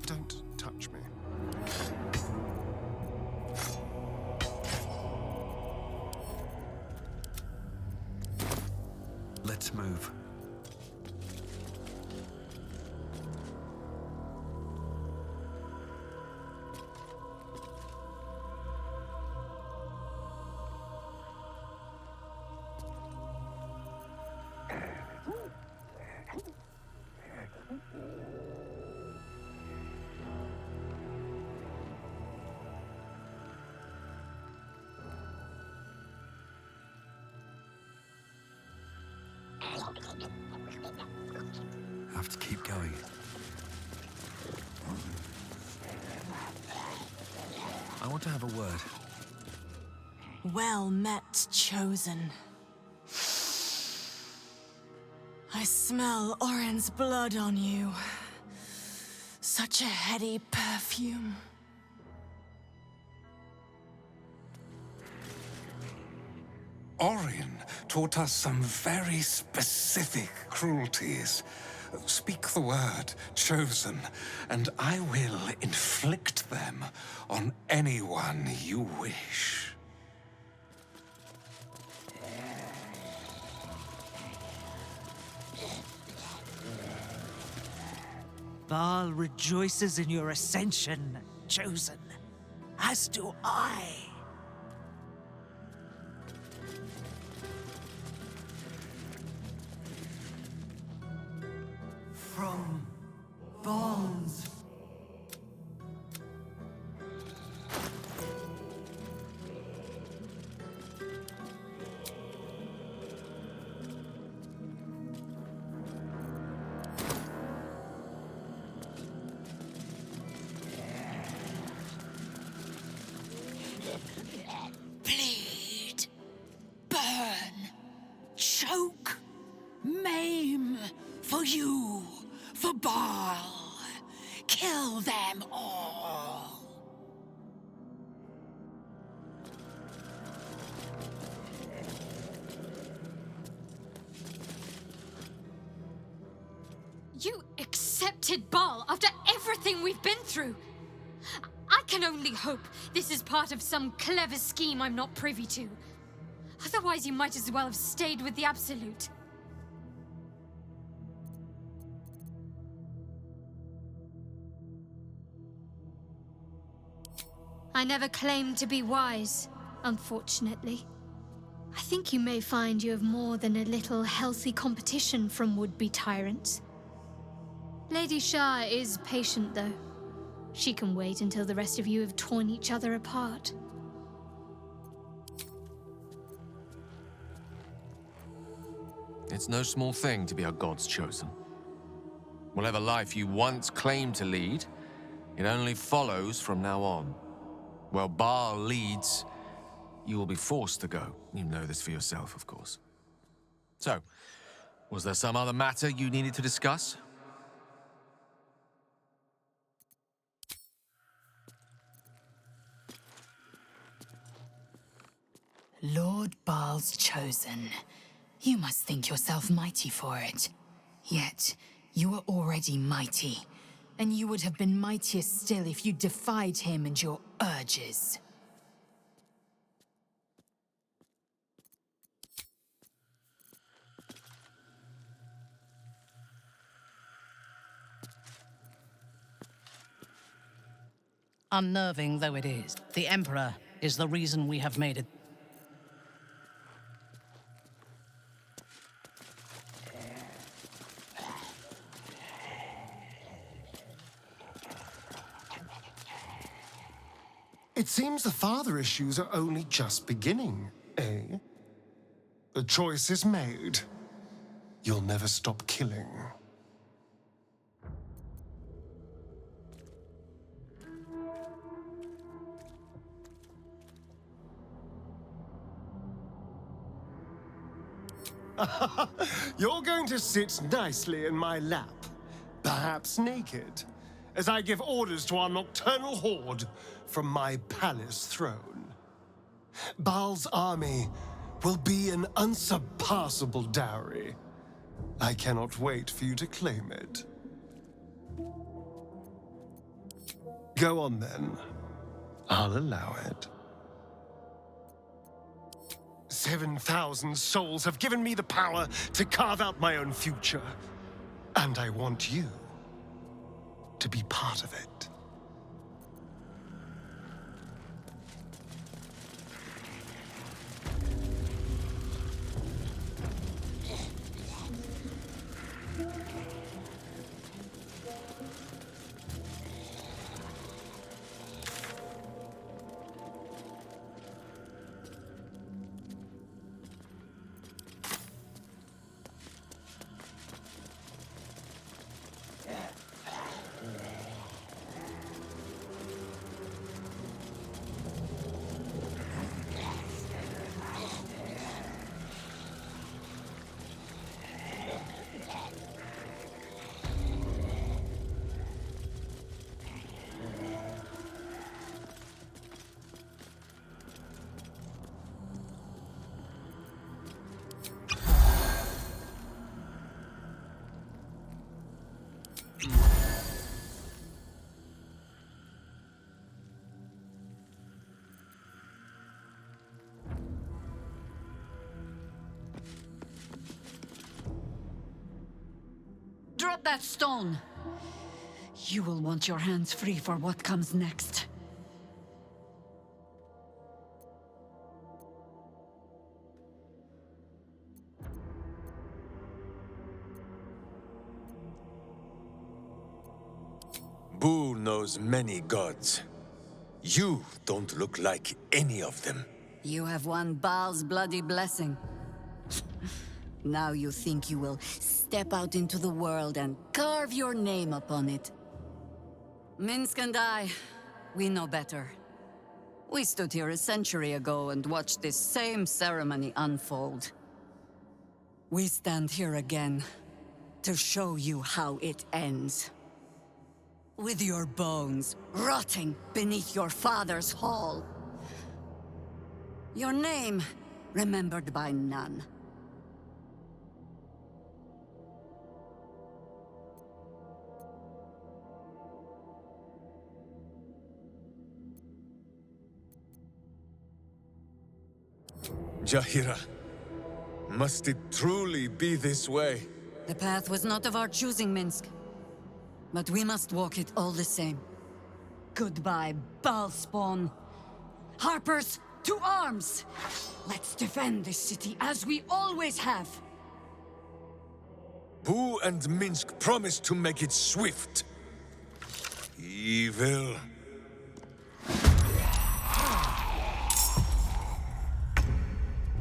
Don't touch me. Let's move. Have to keep going. I want to have a word. Well met, Chosen. I smell Orin's blood on you. Such a heady perfume. Orin taught us some very specific cruelties. Speak the word, Chosen, and I will inflict them on anyone you wish. Baal rejoices in your ascension, Chosen. As do I. From bonds. Bleed, burn, choke, maim, for you, for Baal. Kill them all. You accepted Baal after everything we've been through. I can only hope this is part of some clever scheme I'm not privy to. Otherwise, you might as well have stayed with the Absolute. I never claimed to be wise, unfortunately. I think you may find you have more than a little healthy competition from would-be tyrants. Lady Shah is patient, though. She can wait until the rest of you have torn each other apart. It's no small thing to be a god's chosen. Whatever life you once claimed to lead, it only follows from now on. Where Baal leads, you will be forced to go. You know this for yourself, of course. So, was there some other matter you needed to discuss? Lord Baal's chosen. You must think yourself mighty for it. Yet, you are already mighty. And you would have been mightier still if you defied him and your urges. Unnerving though it is, the Emperor is the reason we have made it. It seems the father issues are only just beginning, eh? The choice is made. You'll never stop killing. You're going to sit nicely in my lap, perhaps naked, as I give orders to our nocturnal horde from my palace throne. Baal's army will be an unsurpassable dowry. I cannot wait for you to claim it. Go on then. I'll allow it. 7,000 souls have given me the power to carve out my own future. And I want you to be part of it. Shut that stone! You will want your hands free for what comes next. Boo knows many gods. You don't look like any of them. You have won Baal's bloody blessing. Now you think you will step out into the world and carve your name upon it. Minsk and I, we know better. We stood here a century ago and watched this same ceremony unfold. We stand here again to show you how it ends. With your bones rotting beneath your father's hall. Your name remembered by none. Jahira, must it truly be this way? The path was not of our choosing, Minsk. But we must walk it all the same. Goodbye, Baalspawn. Harpers, to arms! Let's defend this city as we always have. Boo and Minsk promised to make it swift. Evil.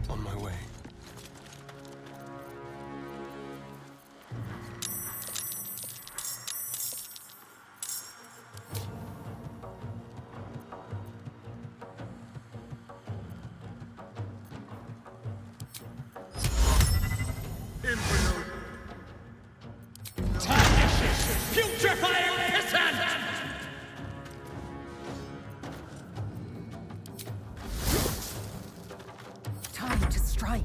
On my way. Putrefying pissant! Time to strike.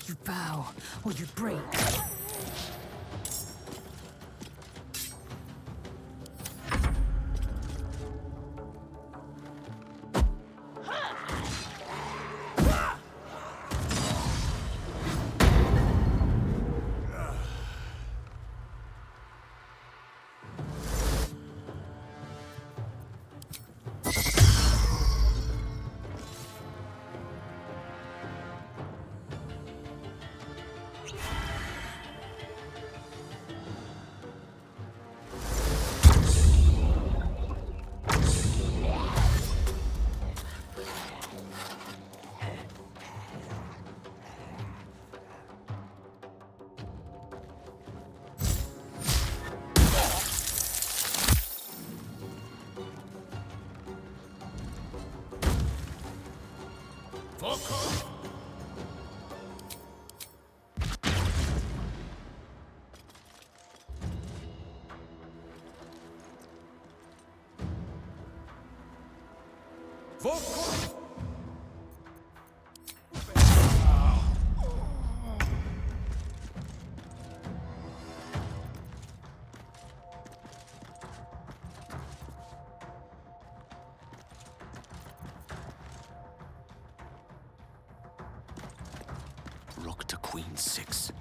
You bow, or you break. Rook to Queen 6.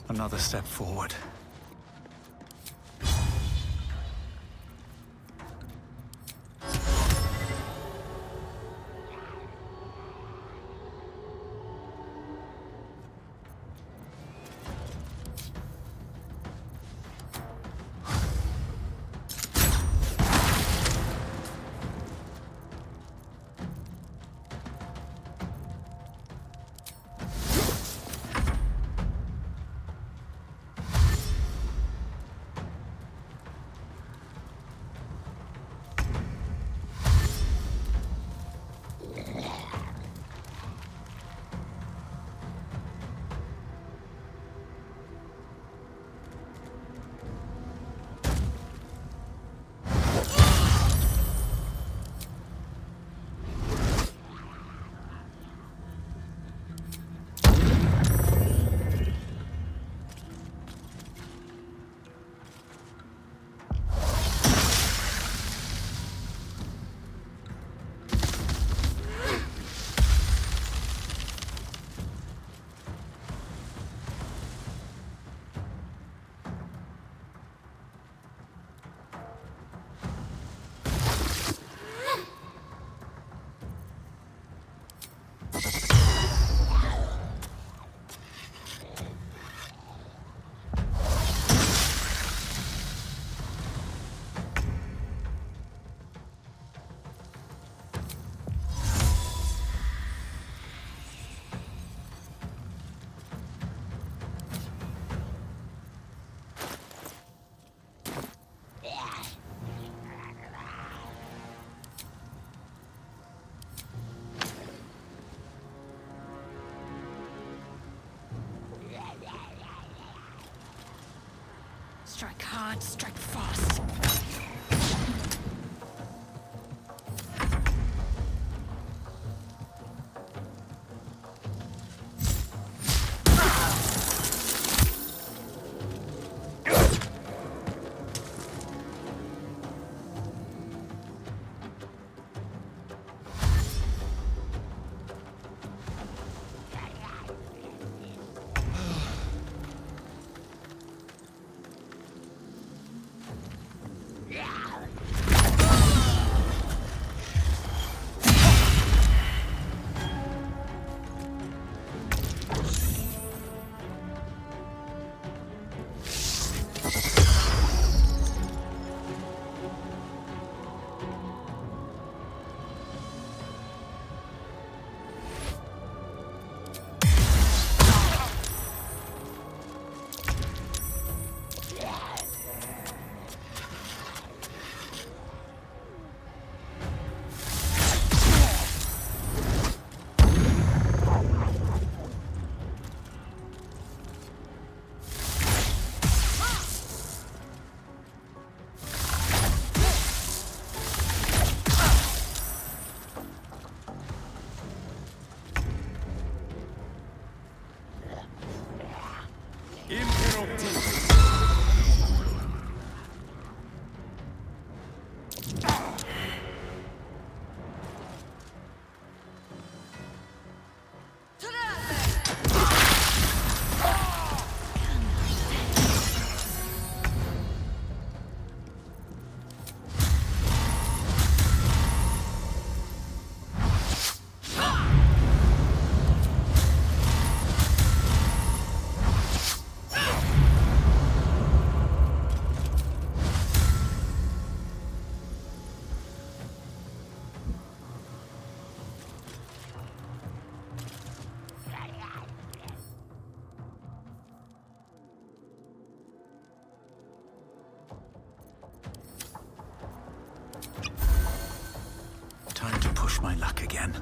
Another step forward. Strike hard, strike fast. Time to push my luck again.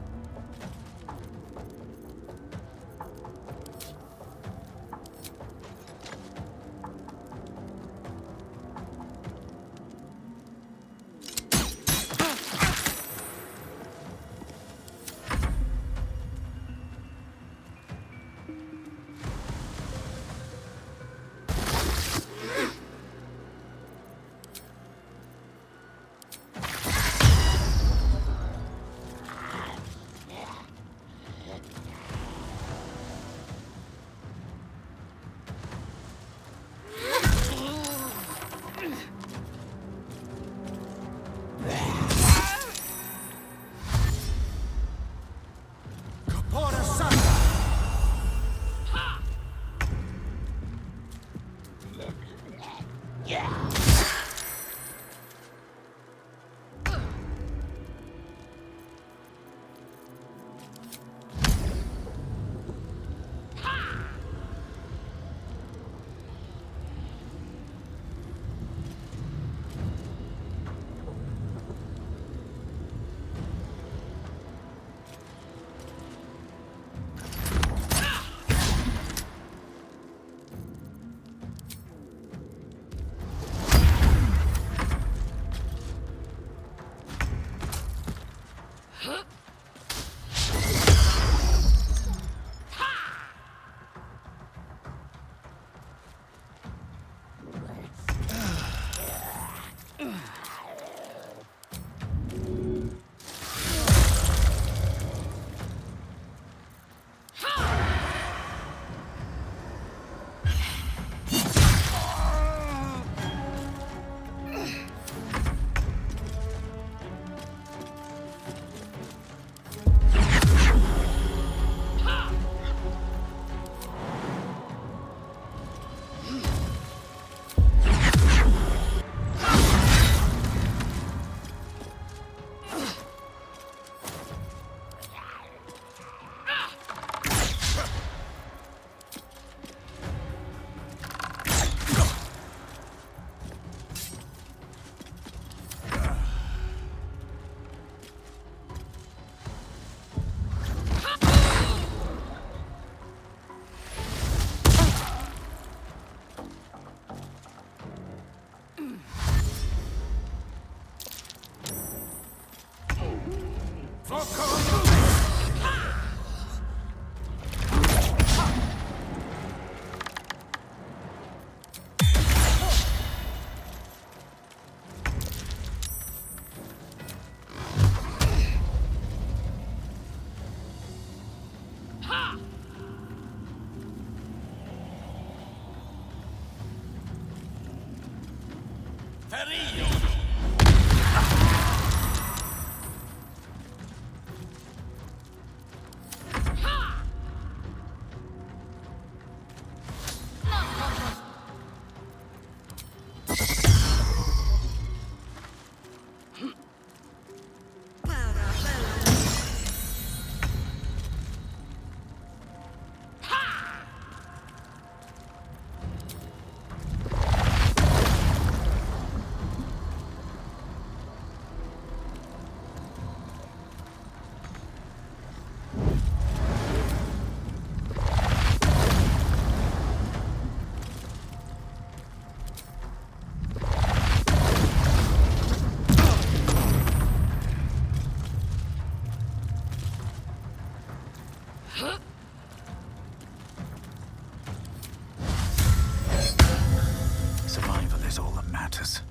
Survival is all that matters.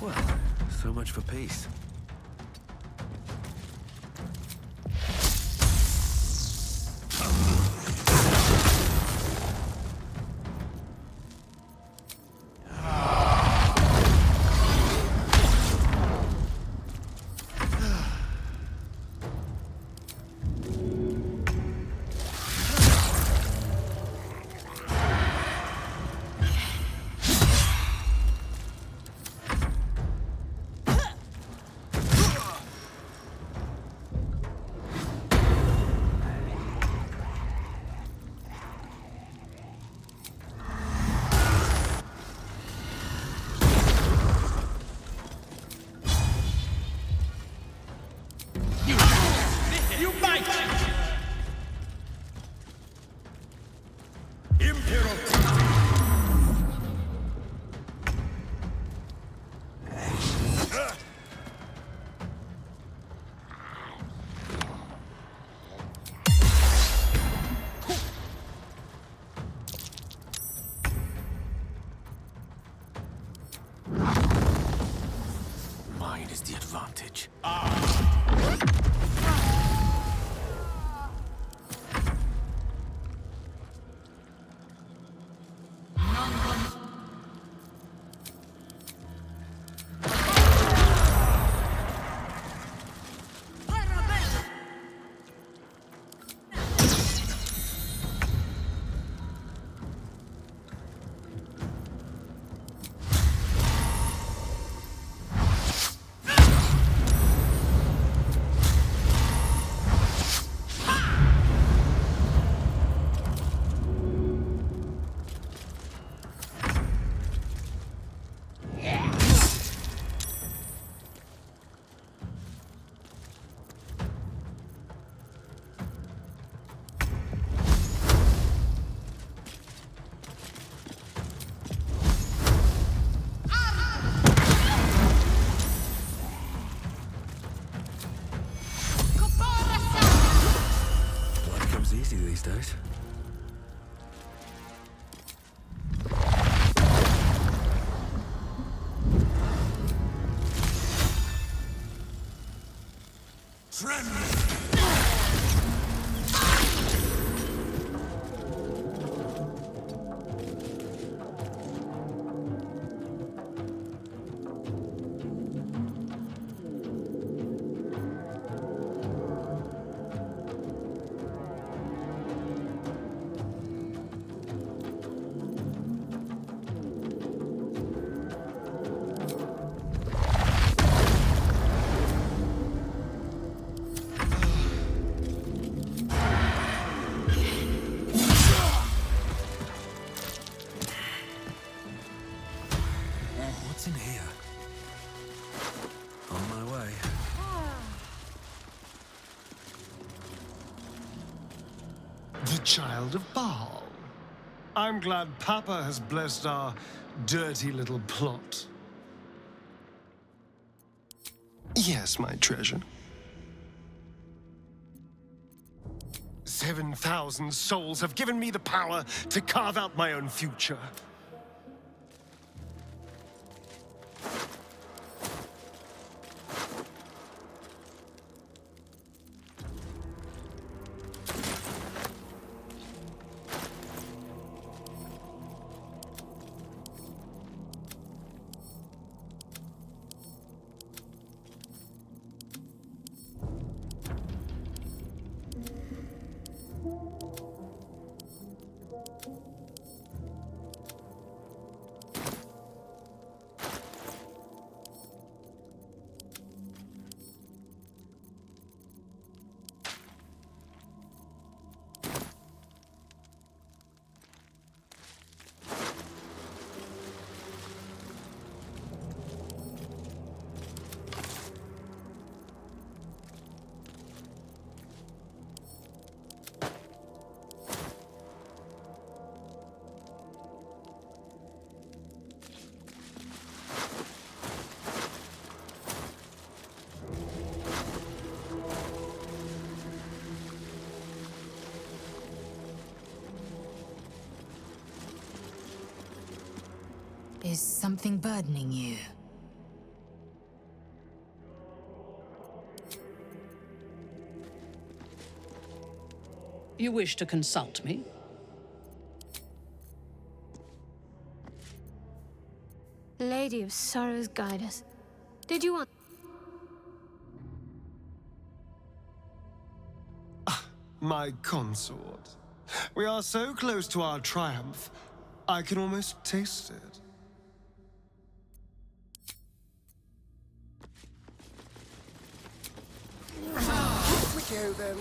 Well, so much for peace. You bite! Imperial. Mine is the advantage. Easy these days. child of Baal. I'm glad Papa has blessed our dirty little plot. Yes, my treasure. 7,000 souls have given me the power to carve out my own future. Is something burdening you? You wish to consult me? Lady of Sorrows, guide us. Did you want... My consort. We are so close to our triumph, I can almost taste it. Off we go then.